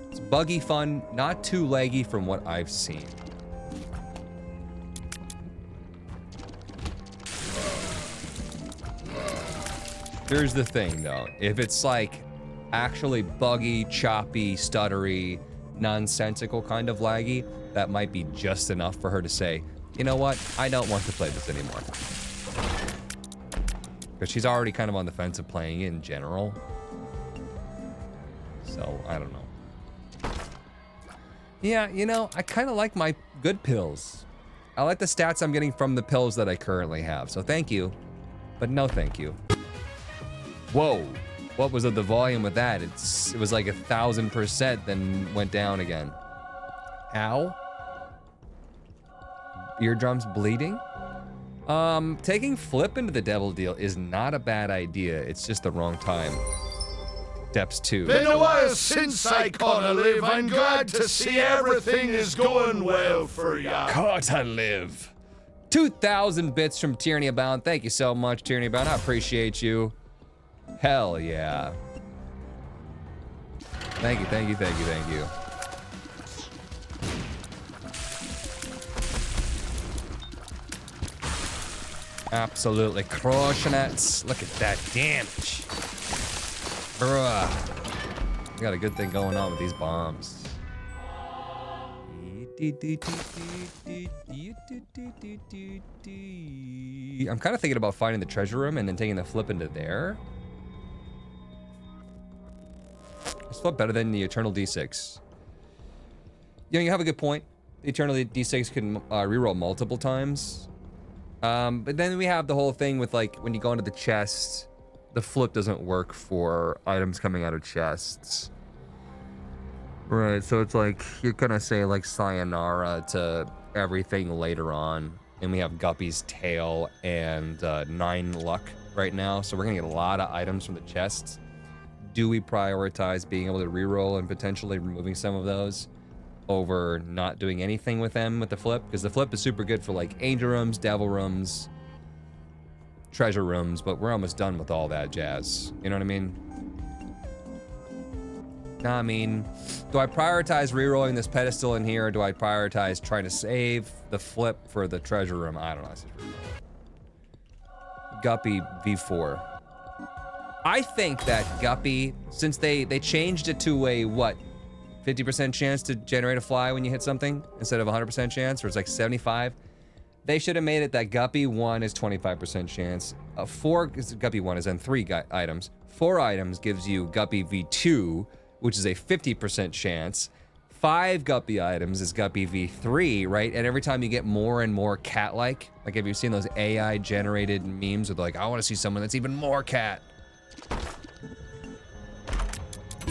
It's buggy fun, not too laggy from what I've seen. Here's the thing, though. If it's like actually buggy, choppy, stuttery, nonsensical kind of laggy, that might be just enough for her to say, you know what? I don't want to play this anymore. Because she's already kind of on the fence of playing in general. So, I don't know. Yeah, you know, I kind of like my good pills. I like the stats I'm getting from the pills that I currently have. So thank you, but no thank you. Whoa, what was the volume with that? It was like 1,000%, then went down again. Ow. Eardrums bleeding? Taking Flip into the devil deal is not a bad idea. It's just the wrong time. Steps 2. Been a while since I caught a live. I'm glad to see everything is going well for ya. Caught a live. 2,000 bits from Tyranny Abound. Thank you so much, Tyranny Abound. I appreciate you. Hell yeah. Thank you, thank you, thank you, thank you. Absolutely crushing it. Look at that damage. Bruh. We got a good thing going on with these bombs. I'm kind of thinking about finding the treasure room and then taking the Flip into there. It's Flip better than the Eternal D6. You know, you have a good point. The Eternal D6 can reroll multiple times. But then we have the whole thing with, like, when you go into the chest, the Flip doesn't work for items coming out of chests. Right, so it's like, you're gonna say, like, sayonara to everything later on. And we have Guppy's tail and 9 luck right now, so we're gonna get a lot of items from the chests. Do we prioritize being able to reroll and potentially removing some of those over not doing anything with them with the Flip? Because the Flip is super good for, like, angel rooms, devil rooms, treasure rooms, but we're almost done with all that jazz. You know what I mean? I mean, do I prioritize rerolling this pedestal in here, or do I prioritize trying to save the Flip for the treasure room? I don't know. Let's just reroll it. Guppy V4. I think that Guppy, since they changed it to a, what, 50% chance to generate a fly when you hit something instead of 100% chance, or it's like 75. They should have made it that Guppy 1 is 25% chance. 4 is Guppy 1 is then 3 items. 4 items gives you Guppy V2, which is a 50% chance. 5 Guppy items is Guppy V3, right? And every time you get more and more cat-like, like have you seen those AI generated memes with like, I want to see someone that's even more cat.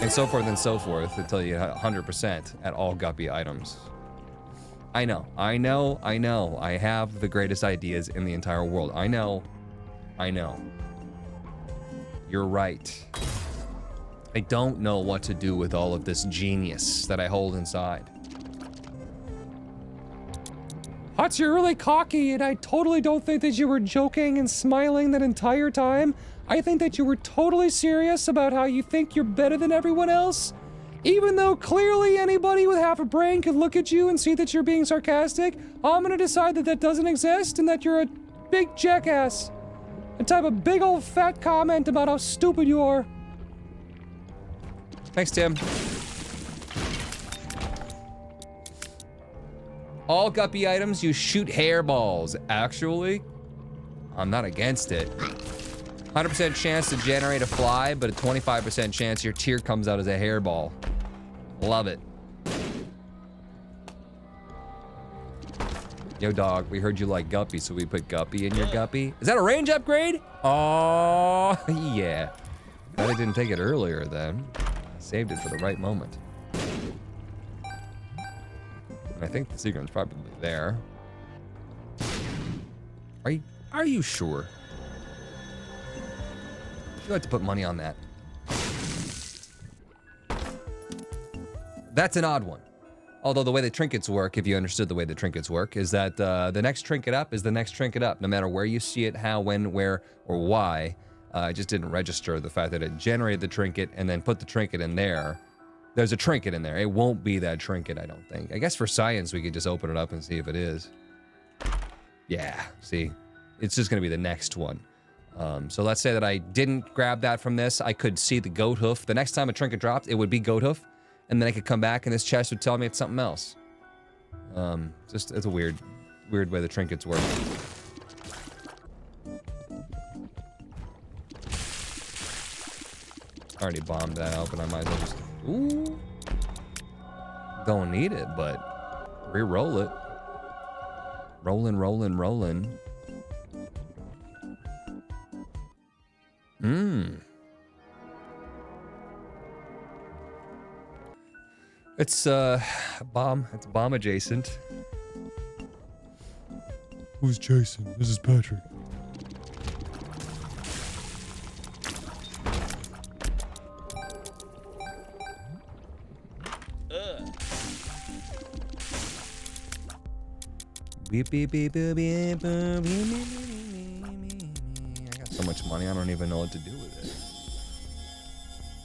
And so forth and so forth until you hit 100% at all Guppy items. I know. I have the greatest ideas in the entire world. I know. You're right. I don't know what to do with all of this genius that I hold inside. Hutz, you're really cocky, and I totally don't think that you were joking and smiling that entire time. I think that you were totally serious about how you think you're better than everyone else. Even though clearly anybody with half a brain could look at you and see that you're being sarcastic, I'm gonna decide that that doesn't exist and that you're a big jackass. And type a big old fat comment about how stupid you are. Thanks, Tim. All Guppy items, you shoot hairballs. Actually, I'm not against it. 100% chance to generate a fly, but a 25% chance your tear comes out as a hairball. Love it. Yo, dog, we heard you like Guppy, so we put Guppy in your Guppy. Is that a range upgrade? Oh, yeah. Glad I didn't take it earlier then. Saved it for the right moment. And I think the secret's probably there. Are you sure? You like to put money on that. That's an odd one. Although the way the trinkets work, if you understood the way the trinkets work, is that the next trinket up is the next trinket up, no matter where you see it, how, when, where, or why. I just didn't register the fact that it generated the trinket and then put the trinket in there. There's a trinket in there. It won't be that trinket, I don't think. I guess for science, we could just open it up and see if it is. Yeah, see? It's just gonna be the next one. So let's say that I didn't grab that from this. I could see the goat hoof. The next time a trinket dropped, it would be goat hoof. And then I could come back and this chest would tell me it's something else. Just, it's a weird way the trinkets work. I already bombed that out, but I might as well just... Ooh. Don't need it, but re-roll it. Rolling, rolling, rolling. It's bomb. It's bomb adjacent. Who's Jason? This is Patrick. Beep, beep, beep, beep, beep, beep, beep, beep. I got so much money, I don't even know what to do with it.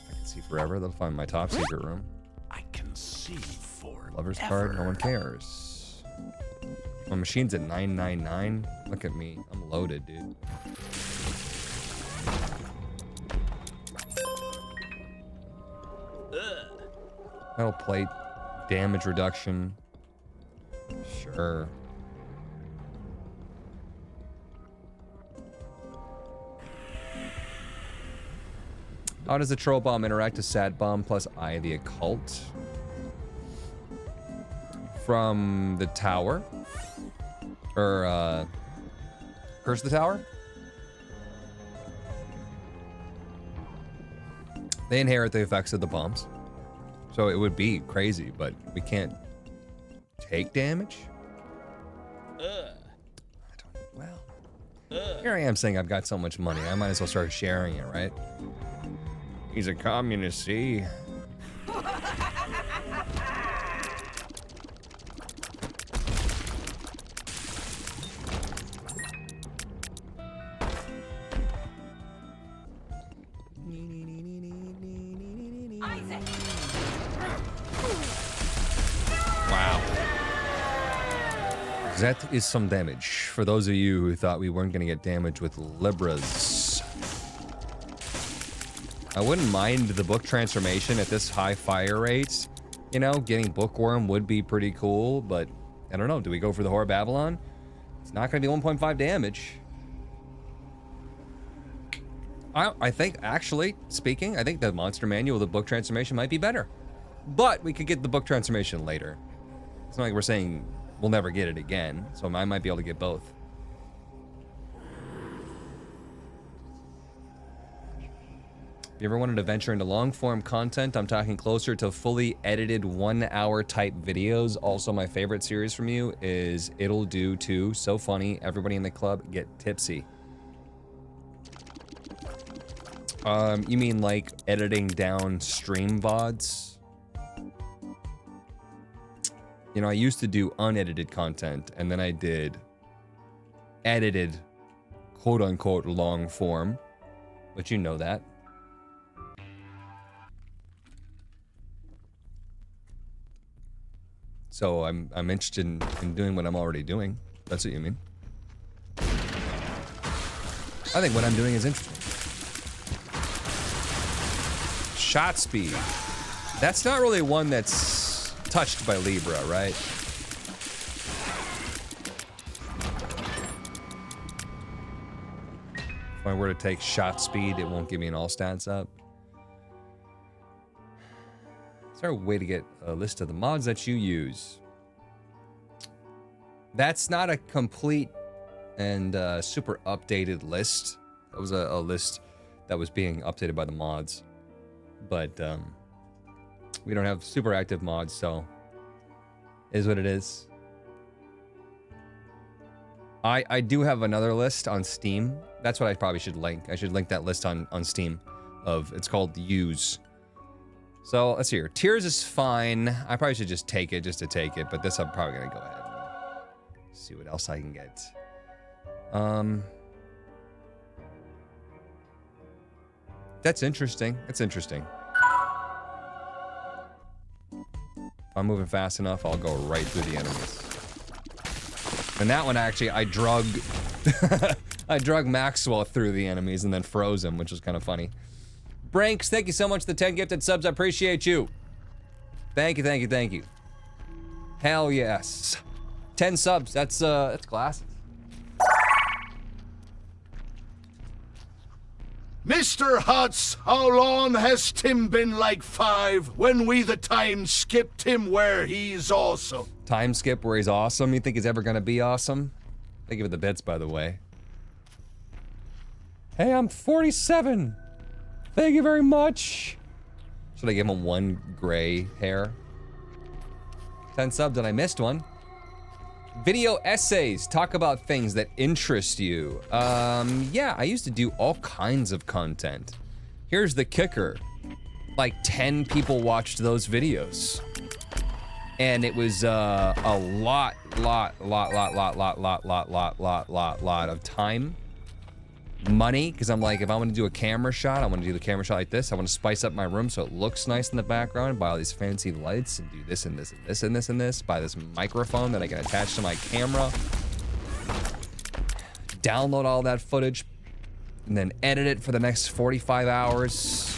I can see forever. They'll find my top secret room. I can see for Lover's card, no one cares. My machine's at 999. Look at me, I'm loaded, dude. Metal plate, damage reduction. Sure. How does the troll bomb interact with sad bomb plus eye of the occult? From the tower? Or, curse the tower? They inherit the effects of the bombs. So it would be crazy, but we can't take damage? Here I am saying I've got so much money, I might as well start sharing it, right? He's a communist, see? Wow. That is some damage. For those of you who thought we weren't gonna get damage with Libras. I wouldn't mind the book transformation at this high fire rate. You know, getting Bookworm would be pretty cool, but I don't know. Do we go for the Whore of Babylon? It's not going to be 1.5 damage. I think, actually, speaking, I think the monster manual, the book transformation might be better. But we could get the book transformation later. It's not like we're saying we'll never get it again, so I might be able to get both. If you ever wanted to venture into long-form content, I'm talking closer to fully edited 1-hour type videos. Also, my favorite series from you is It'll Do Too. So funny. Everybody in the club get tipsy. You mean like editing down stream VODs? You know, I used to do unedited content, and then I did edited, quote-unquote, long form. But you know that. So I'm interested in doing what I'm already doing. That's what you mean. I think what I'm doing is interesting. Shot speed. That's not really one that's touched by Libra, right? If I were to take shot speed, it won't give me an all stats up. Is there a way to get a list of the mods that you use? That's not a complete and super updated list. That was a list that was being updated by the mods. But we don't have super active mods, so it is what it is. I do have another list on Steam. That's what I probably should link. I should link that list on Steam. It's called Use. So let's see here. Tears is fine. I probably should just take it just to take it, but this I'm probably gonna go ahead and see what else I can get. That's interesting. That's interesting. If I'm moving fast enough, I'll go right through the enemies. And that one, actually, I drug... I drug Maxwell through the enemies and then froze him, which was kind of funny. Branks, thank you so much for the 10 gifted subs. I appreciate you. Thank you, thank you, thank you. Hell yes. 10 subs, that's glasses. Mr. Hutz, how long has Tim been like 5 when we the time skipped him where he's awesome? Time skip where he's awesome? You think he's ever gonna be awesome? Thank you for the bits, by the way. Hey, I'm 47. Thank you very much. Should I give him one gray hair? 10 subs and I missed one. Video essays, talk about things that interest you. Yeah, I used to do all kinds of content. Here's the kicker. Like 10 people watched those videos. And it was a lot of time, money, because I'm like, if I want to do a camera shot, I want to do the camera shot like this. I want to spice up my room so it looks nice in the background, buy all these fancy lights and do this and this and this and this and this, buy this microphone that I can attach to my camera, download all that footage, and then edit it for the next 45 hours.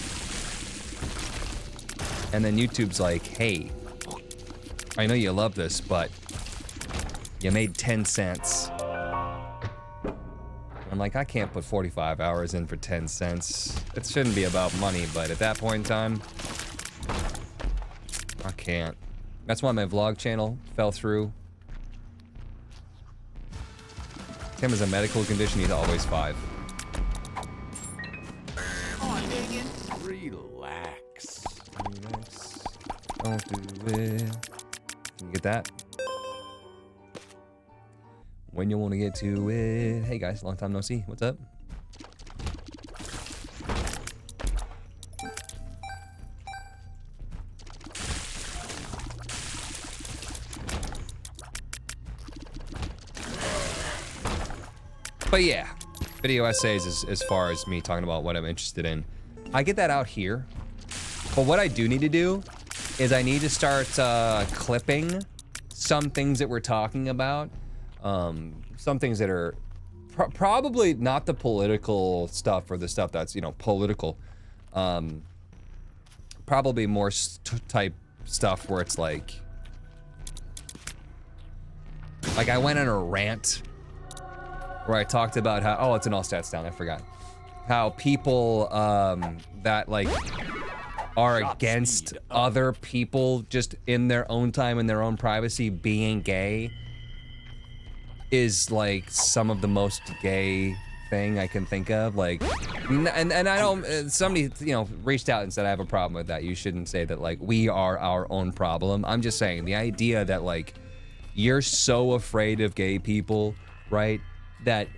And then YouTube's like, hey, I know you love this, but you made 10 cents. I'm like, I can't put 45 hours in for 10 cents. It shouldn't be about money, but at that point in time, I can't. That's why my vlog channel fell through. Tim has a medical condition, he's always 5. Relax. Don't do it. Can you get that? When you want to get to it. Hey guys, long time no see. What's up? But yeah, video essays is as far as me talking about what I'm interested in. I get that out here. But what I do need to do is I need to start clipping some things that we're talking about. Some things that are probably not the political stuff or the stuff that's, you know, political. Probably more type stuff where it's like I went on a rant where I talked about how, oh, it's an all stats down, I forgot. How people that like are against other people just in their own time, in their own privacy, being gay is like some of the most gay thing I can think of. Like, and I don't, somebody, you know, reached out and said I have a problem with that. You shouldn't say that, like, we are our own problem. I'm just saying the idea that like you're so afraid of gay people, right? That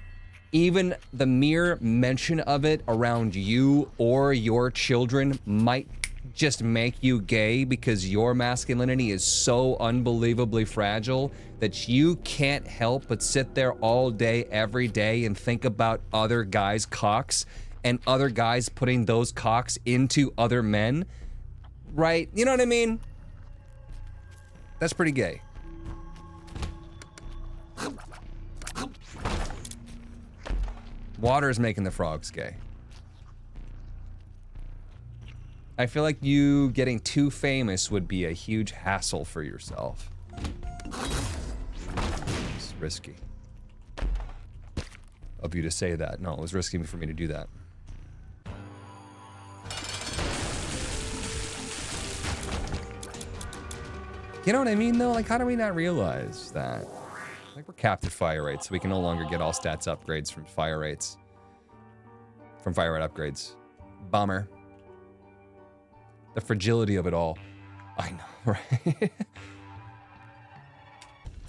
even the mere mention of it around you or your children might just make you gay because your masculinity is so unbelievably fragile that you can't help but sit there all day, every day and think about other guys' cocks and other guys putting those cocks into other men, right? You know what I mean? That's pretty gay. Water is making the frogs gay. I feel like you getting too famous would be a huge hassle for yourself. It's risky of you to say that. No, it was risky for me to do that. You know what I mean, though? Like, how do we not realize that? Like, we're capped at fire rates, so we can no longer get all stats upgrades from fire rates. From fire rate upgrades. Bummer. The fragility of it all. I know, right?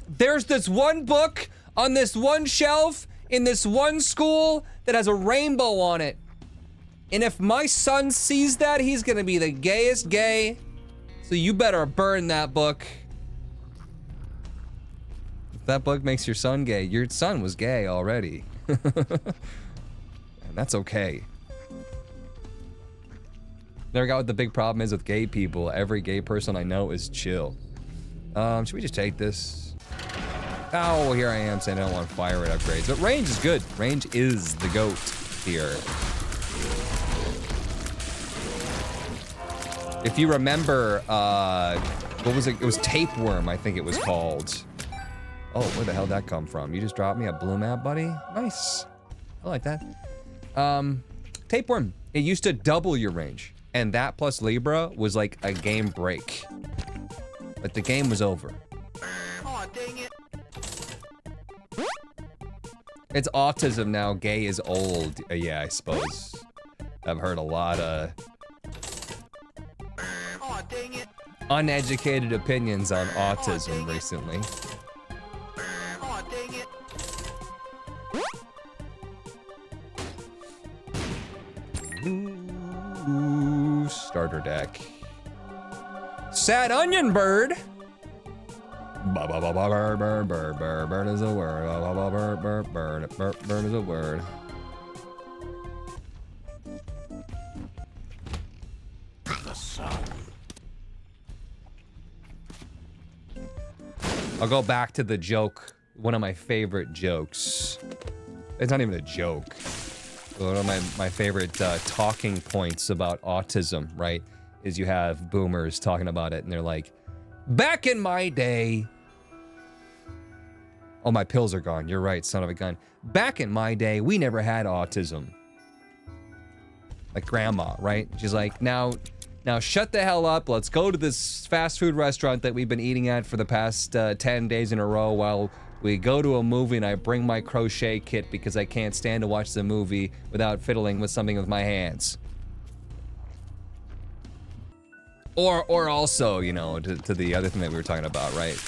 There's this one book on this one shelf in this one school that has a rainbow on it. And if my son sees that, he's gonna be the gayest gay. So you better burn that book. If that book makes your son gay, your son was gay already. And that's okay. Never got what the big problem is with gay people. Every gay person I know is chill. Should we just take this? Oh, here I am saying I don't want fire rate upgrades. But range is good. Range is the GOAT here. If you remember, what was it? It was tapeworm, I think it was called. Oh, where the hell did that come from? You just dropped me a blue map, buddy? Nice. I like that. Tapeworm. It used to double your range. And that plus Libra was like a game break. But the game was over. Oh, dang it. It's autism now. Gay is old. Yeah, I suppose. I've heard a lot of Dang it. uneducated opinions on autism recently. Oh, dang it. Ooh, starter deck. Sad onion bird. Bird is a word. Bird is a word. The sun. I'll go back to the joke, one of my favorite jokes. It's not even a joke. One of my favorite talking points about autism, right, is you have boomers talking about it, and they're like, back in my day... Oh, my pills are gone. You're right, son of a gun. Back in my day, we never had autism. Like grandma, right? She's like, now shut the hell up. Let's go to this fast food restaurant that we've been eating at for the past 10 days in a row while we go to a movie and I bring my crochet kit because I can't stand to watch the movie without fiddling with something with my hands. Or also, you know, to the other thing that we were talking about, right?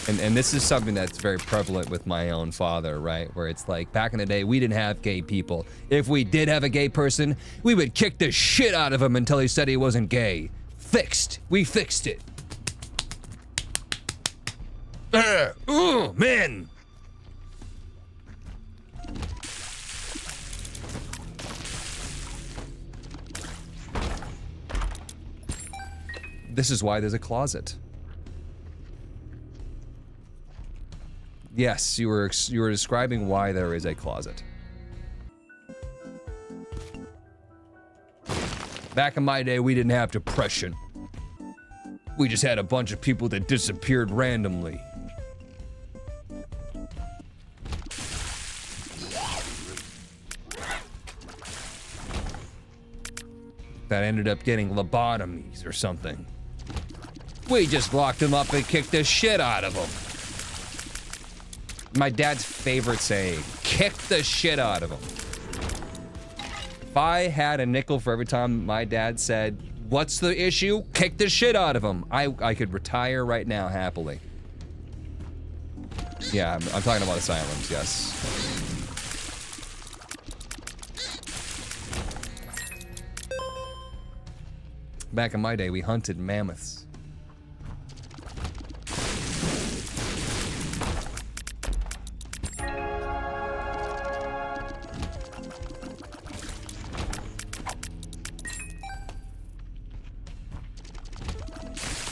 And this is something that's very prevalent with my own father, right? Where it's like, back in the day, we didn't have gay people. If we did have a gay person, we would kick the shit out of him until he said he wasn't gay. Fixed. We fixed it. Men. This is why there's a closet. Yes, you were describing why there is a closet. Back in my day, we didn't have depression. We just had a bunch of people that disappeared randomly. That ended up getting lobotomies or something. We just locked them up and kicked the shit out of them. My dad's favorite saying, kick the shit out of them. If I had a nickel for every time my dad said, what's the issue? Kick the shit out of them. I could retire right now happily. Yeah, I'm talking about asylums, yes. Back in my day, we hunted mammoths.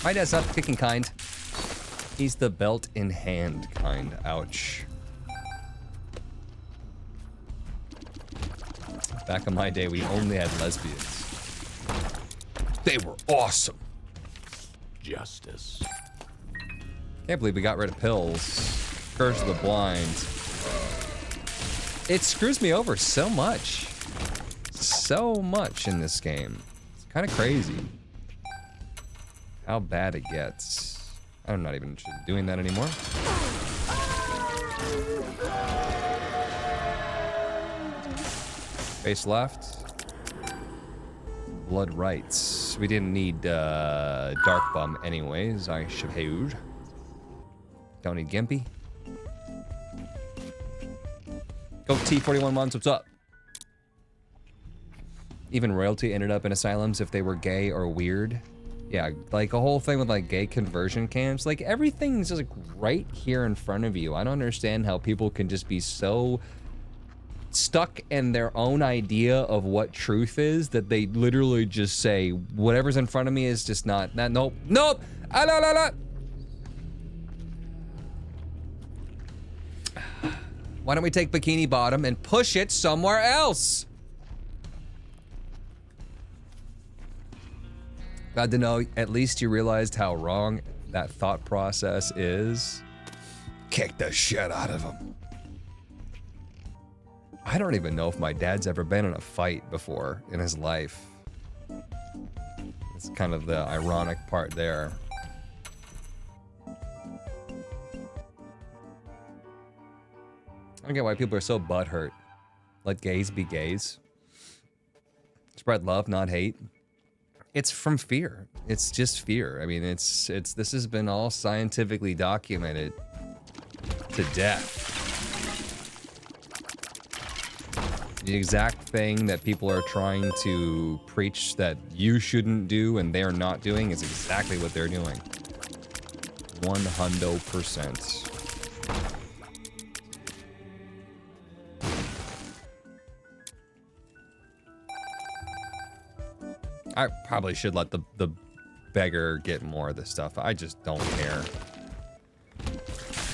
My dad's not the kicking kind. He's the belt in hand kind. Ouch. Back in my day, we only had lesbians. They were awesome. Justice. Can't believe we got rid of pills. Curse of the blind. It screws me over so much. So much in this game. It's kind of crazy. How bad it gets. I'm not even interested in doing that anymore. Face left. Blood rights. We didn't need Dark Bum anyways, I should have. Don't need Gimpy. Go T41 months, what's up? Even royalty ended up in asylums if they were gay or weird. Yeah, like a whole thing with like gay conversion camps. Like everything's just like right here in front of you. I don't understand how people can just be so stuck in their own idea of what truth is that they literally just say whatever's in front of me is just not that. Nope. Ah, la, la, la. Why don't we take Bikini Bottom and push it somewhere else? Glad to know at least you realized how wrong that thought process is. Kick the shit out of him. I don't even know if my dad's ever been in a fight before in his life. It's kind of the ironic part there. I don't get why people are so butthurt. Let gays be gays. Spread love, not hate. It's from fear. It's just fear. I mean, this has been all scientifically documented to death. The exact thing that people are trying to preach that you shouldn't do and they're not doing is exactly what they're doing. 100%. I probably should let the beggar get more of this stuff. I just don't care.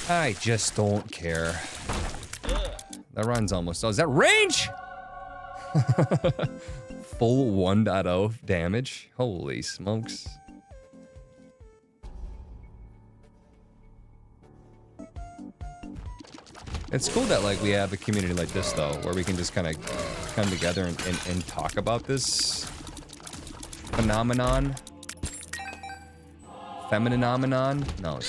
I just don't care. That run's almost... Oh, is that range? Full 1.0 damage. Holy smokes. It's cool that like we have a community like this though, where we can just kind of come together and talk about this phenomenon. Femininomenon? No.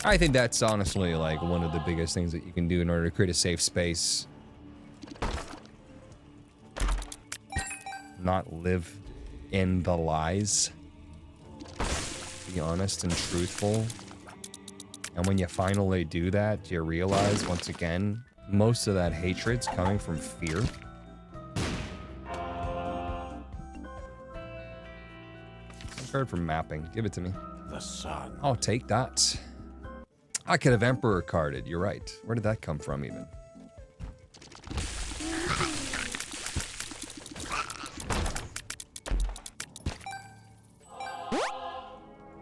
I think that's honestly like one of the biggest things that you can do in order to create a safe space. Not live in the lies. Be honest and truthful. And when you finally do that, you realize once again, most of that hatred's coming from fear. Card for mapping. Give it to me. The sun. I'll take that. I could have Emperor carded. You're right. Where did that come from even?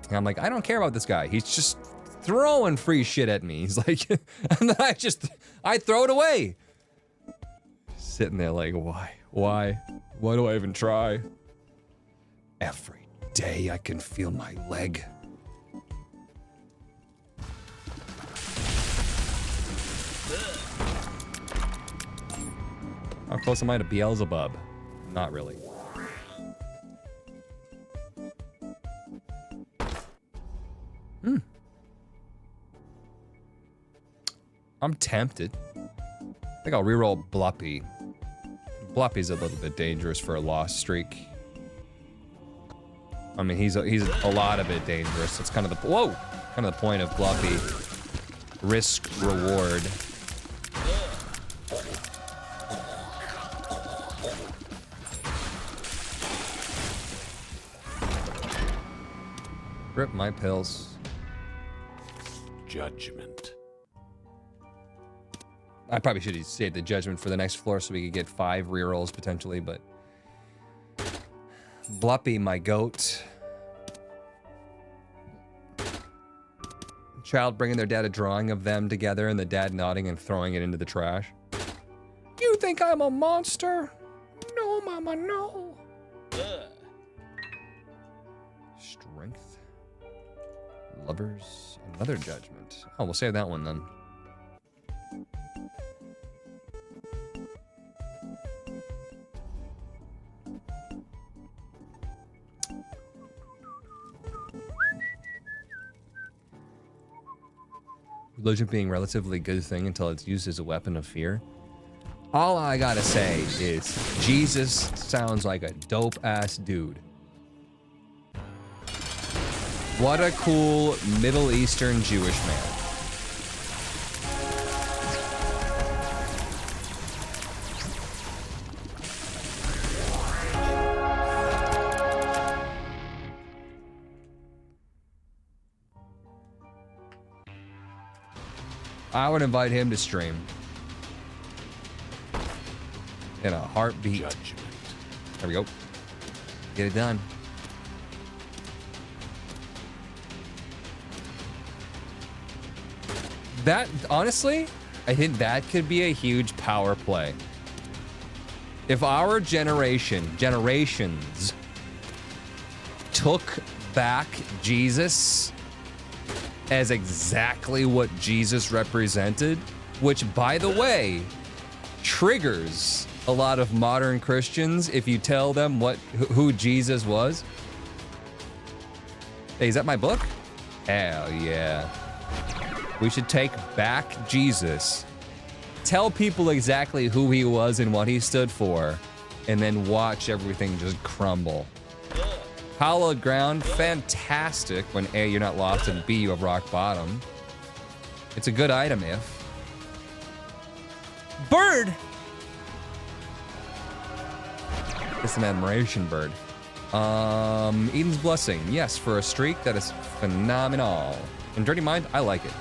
And I'm like, I don't care about this guy. He's just throwing free shit at me. He's like, and then I throw it away. Sitting there like, why? Why? Why do I even try? Every day I can feel my leg. How close am I to Beelzebub? Not really. I'm tempted. I think I'll reroll Bluppy. Bluppy's a little bit dangerous for a lost streak. I mean, he's a lot of it dangerous. It's kind of the kind of the point of Bluppy. Risk reward. Rip my pills. Judgment. I probably should have saved the judgment for the next floor so we could get 5 rerolls potentially, but Bluppy, my goat. Child bringing their dad a drawing of them together and the dad nodding and throwing it into the trash. You think I'm a monster? No, mama, no. Strength. Lovers. Another judgment. Oh, we'll save that one then. Religion being a relatively good thing until it's used as a weapon of fear. All I gotta say is Jesus sounds like a dope-ass dude. What a cool Middle Eastern Jewish man. I would invite him to stream. In a heartbeat. Judgment. There we go. Get it done. That, honestly, I think that could be a huge power play. If our generations took back Jesus as exactly what Jesus represented, which, by the way, triggers a lot of modern Christians if you tell them who Jesus was. Hey, is that my book? Hell yeah. We should take back Jesus, tell people exactly who he was and what he stood for, and then watch everything just crumble. Hallowed ground, fantastic when A, you're not lost, and B, you have rock bottom. It's a good item if. Bird! It's an admiration bird. Eden's Blessing. Yes, for a streak, that is phenomenal. And Dirty Mind, I like it.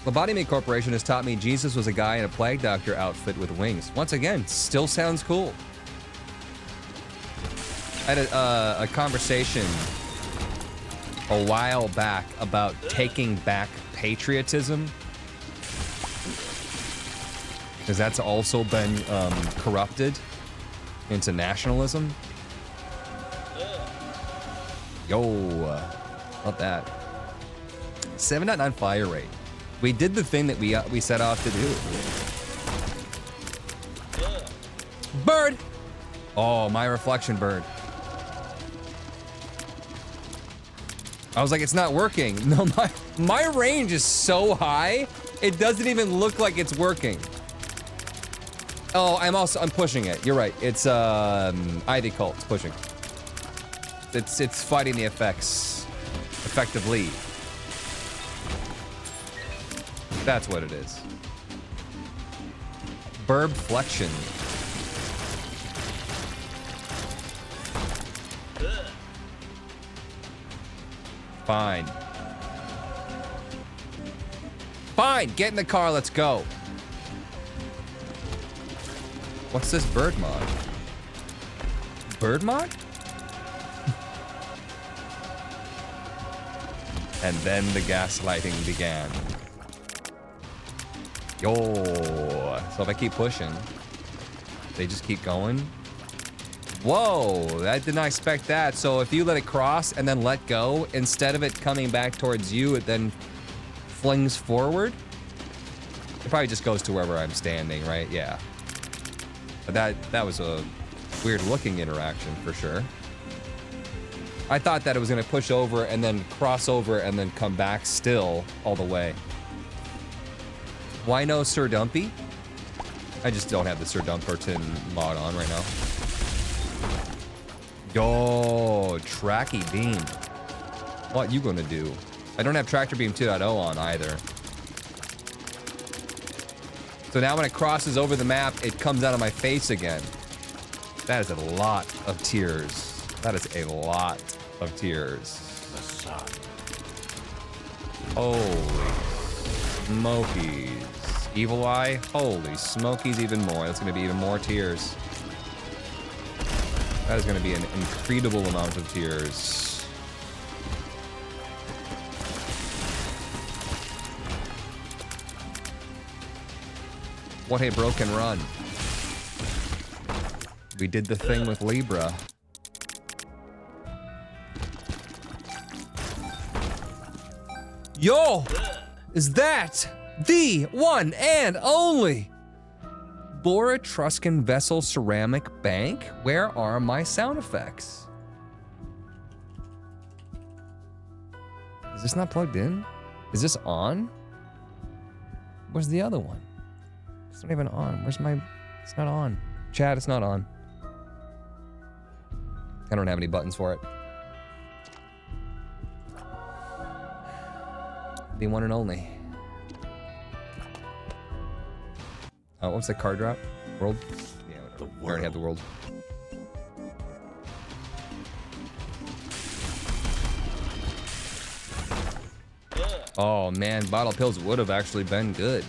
Lobotomy Corporation has taught me Jesus was a guy in a plague doctor outfit with wings. Once again, still sounds cool. I had a conversation a while back about taking back patriotism, because that's also been corrupted into nationalism. Yo, not that. 7.9 fire rate. We did the thing that we set off to do. Bird! Oh, my reflection bird. I was like, it's not working. No, my range is so high, it doesn't even look like it's working. Oh, I'm pushing it. You're right. It's Ivy Cult. It's pushing. It's fighting the effects effectively. That's what it is. Burb flexion. Fine. Fine, get in the car, let's go. What's this bird mod? Bird mod? And then the gaslighting began. Yo, so if I keep pushing, they just keep going. Whoa, I did not expect that. So if you let it cross and then let go, instead of it coming back towards you, it then flings forward. It probably just goes to wherever I'm standing, right? Yeah. But that was a weird looking interaction for sure. I thought that it was gonna push over and then cross over and then come back still all the way. Why no Sir Dumpy? I just don't have the Sir Dumperton mod on right now. Yo, Tracky Beam. What you gonna do? I don't have Tractor Beam 2.0 on either. So now when it crosses over the map, it comes out of my face again. That is a lot of tears. That is a lot of tears. The sun. Holy smokies. Evil Eye? Holy smokies, even more. That's gonna be even more tears. That is gonna be an incredible amount of tears. What a broken run. We did the thing with Libra. Yo! Is that the one and only Bora Etruscan Vessel Ceramic Bank? Where are my sound effects? Is this not plugged in? Is this on? Where's the other one? It's not even on. Where's my... It's not on. Chat, it's not on. I don't have any buttons for it. The one and only. Oh, what's the card drop? World? Yeah, whatever. We already have the world. Oh man, bottle pills would have actually been good.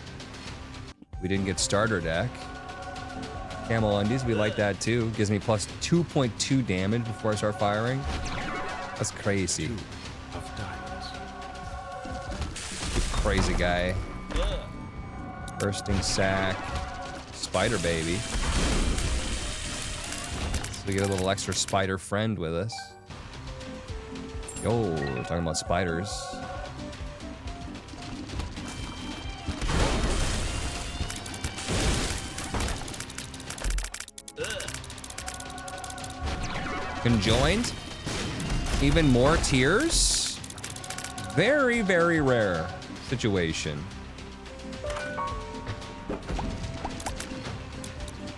We didn't get starter deck. Camel undies, we like that too. Gives me plus 2.2 damage before I start firing. That's crazy. Crazy guy. Bursting sack. Spider baby. So we get a little extra spider friend with us. Yo, we're talking about spiders. Conjoined. Even more tears. Very, very rare situation.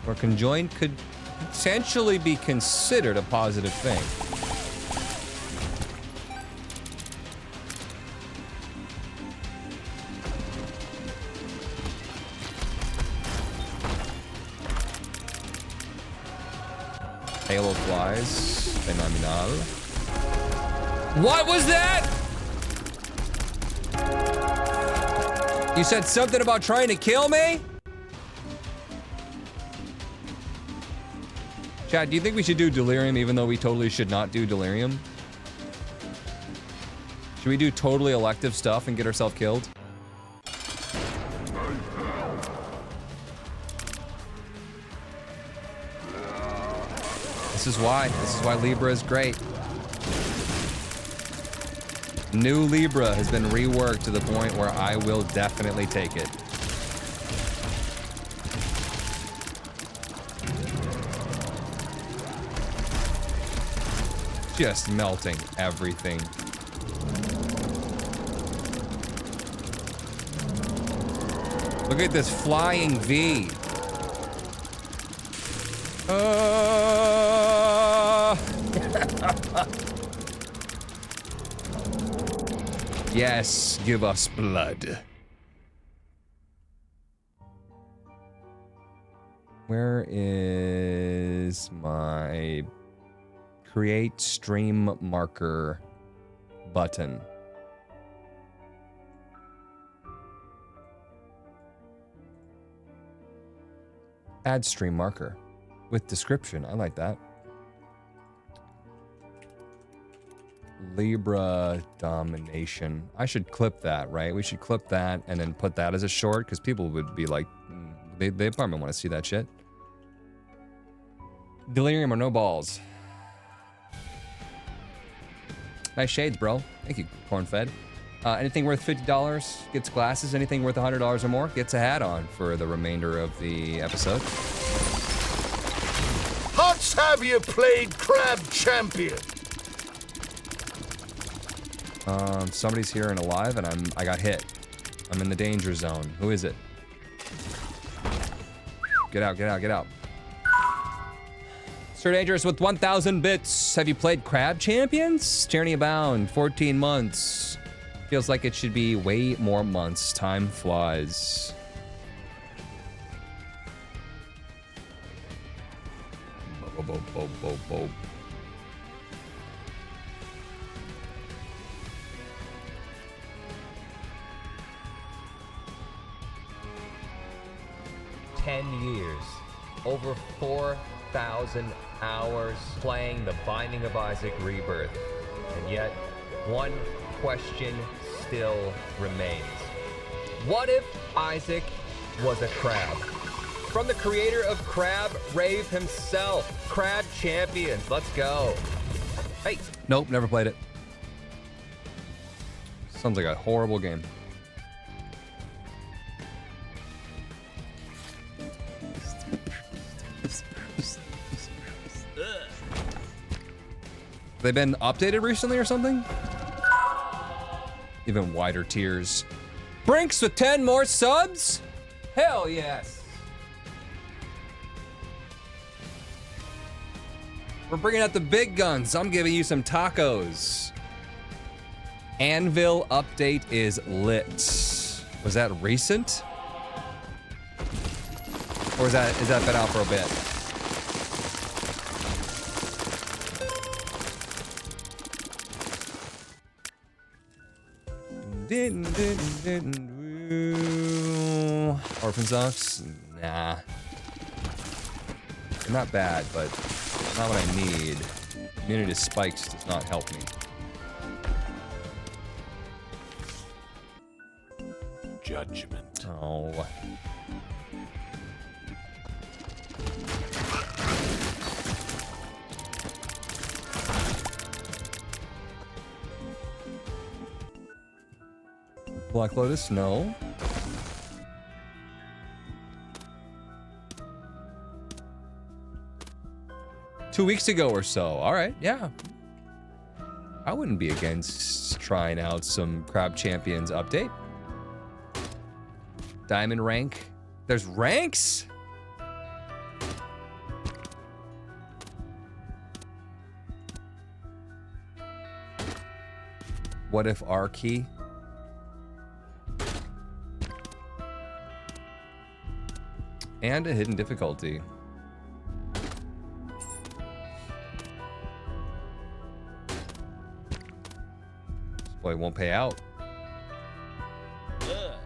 Or conjoined could potentially be considered a positive thing. Halo flies. Phenomenal. What was that? You said something about trying to kill me? Chad, do you think we should do delirium even though we totally should not do delirium? Should we do totally elective stuff and get ourselves killed? This is why Libra is great. New Libra has been reworked to the point where I will definitely take it. Just melting everything. Look at this flying V. Yes, give us blood. Where is my create stream marker button? Add stream marker with description. I like that. Libra domination. I should clip that, right? We should clip that and then put that as a short because people would be like, they probably want to see that shit. Delirium or no balls. Nice shades, bro. Thank you, corn-fed. Anything worth $50 gets glasses. Anything worth $100 or more gets a hat on for the remainder of the episode. Hots, have you played Crab Champion? Somebody's here and alive, and I got hit. I'm in the danger zone. Who is it? Get out, get out, get out. Sir Dangerous with 1,000 bits. Have you played Crab Champions? Journey Abound, 14 months. Feels like it should be way more months. Time flies. Bo, bo, bo, bo, bo. Years, over 4,000 hours playing The Binding of Isaac Rebirth, and yet one question still remains. What if Isaac was a crab? From the creator of Crab Rave himself, Crab Champions, let's go. Hey. Nope, never played it. Sounds like a horrible game. They been updated recently or something? Even wider tiers. Brinks with 10 more subs? Hell yes. We're bringing out the big guns. I'm giving you some tacos. Anvil update is lit. Was that recent? Or is that been out for a bit? Orphan Socks? Nah. They're not bad, but not what I need. Immunity to spikes does not help me. Judgment. Oh. Black Lotus? No. Two weeks ago or so. All right, yeah. I wouldn't be against trying out some Crab Champions update. Diamond rank. There's ranks? What if R key? And a hidden difficulty. This boy won't pay out. I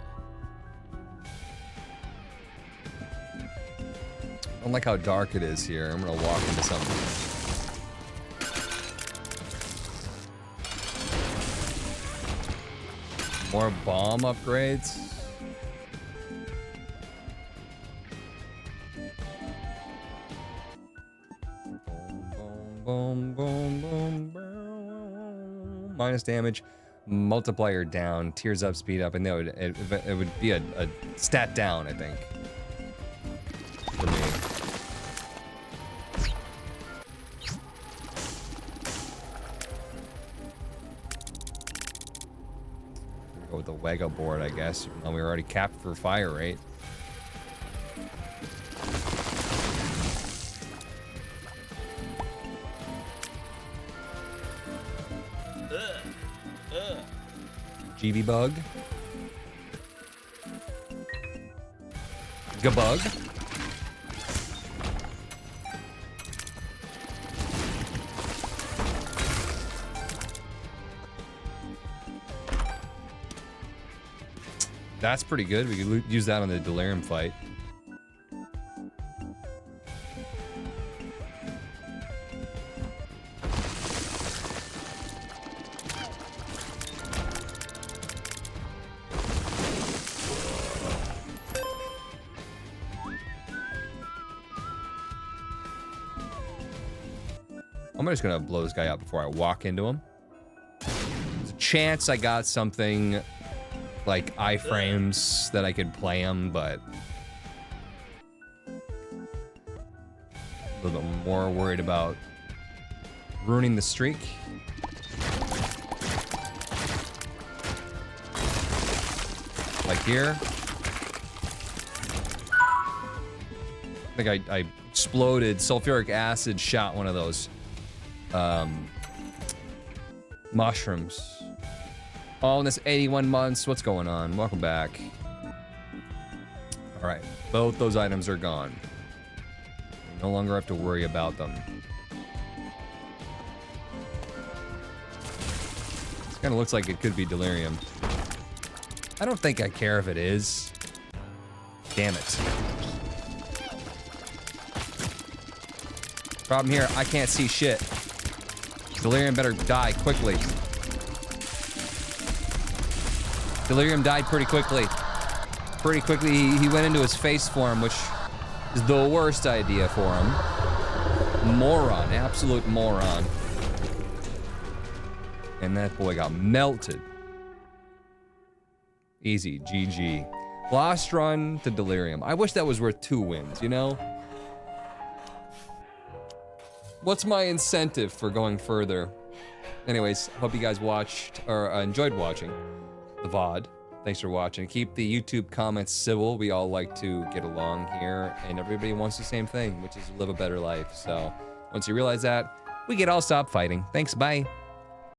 don't like how dark it is here. I'm gonna walk into something. More bomb upgrades. Boom, boom, boom, boom. Minus damage, multiplier down, tears up, speed up, and that would it would be a stat down, I think. For me. Go with the Wego board, I guess. Well, we were already capped for fire rate. GB bug. Gabug. That's pretty good. We could use that on the Delirium fight. I'm just gonna blow this guy up before I walk into him. There's a chance I got something like iframes that I could play him, but a little bit more worried about ruining the streak. Like here. I think I exploded, sulfuric acid shot one of those mushrooms. Oh, in this 81 months, what's going on? Welcome back. All right, both those items are gone. We no longer have to worry about them. This kind of looks like it could be Delirium. I don't think I care if it is. Damn it. Problem here, I can't see shit. Delirium better die quickly. Delirium died pretty quickly. Pretty quickly, he went into his face form, which is the worst idea for him. Moron, absolute moron. And that boy got melted. Easy, GG. Lost run to Delirium. I wish that was worth 2 wins, you know? What's my incentive for going further? Anyways, hope you guys watched or enjoyed watching the VOD. Thanks for watching. Keep the YouTube comments civil. We all like to get along here, and everybody wants the same thing, which is live a better life. So once you realize that, we can all stop fighting. Thanks, bye.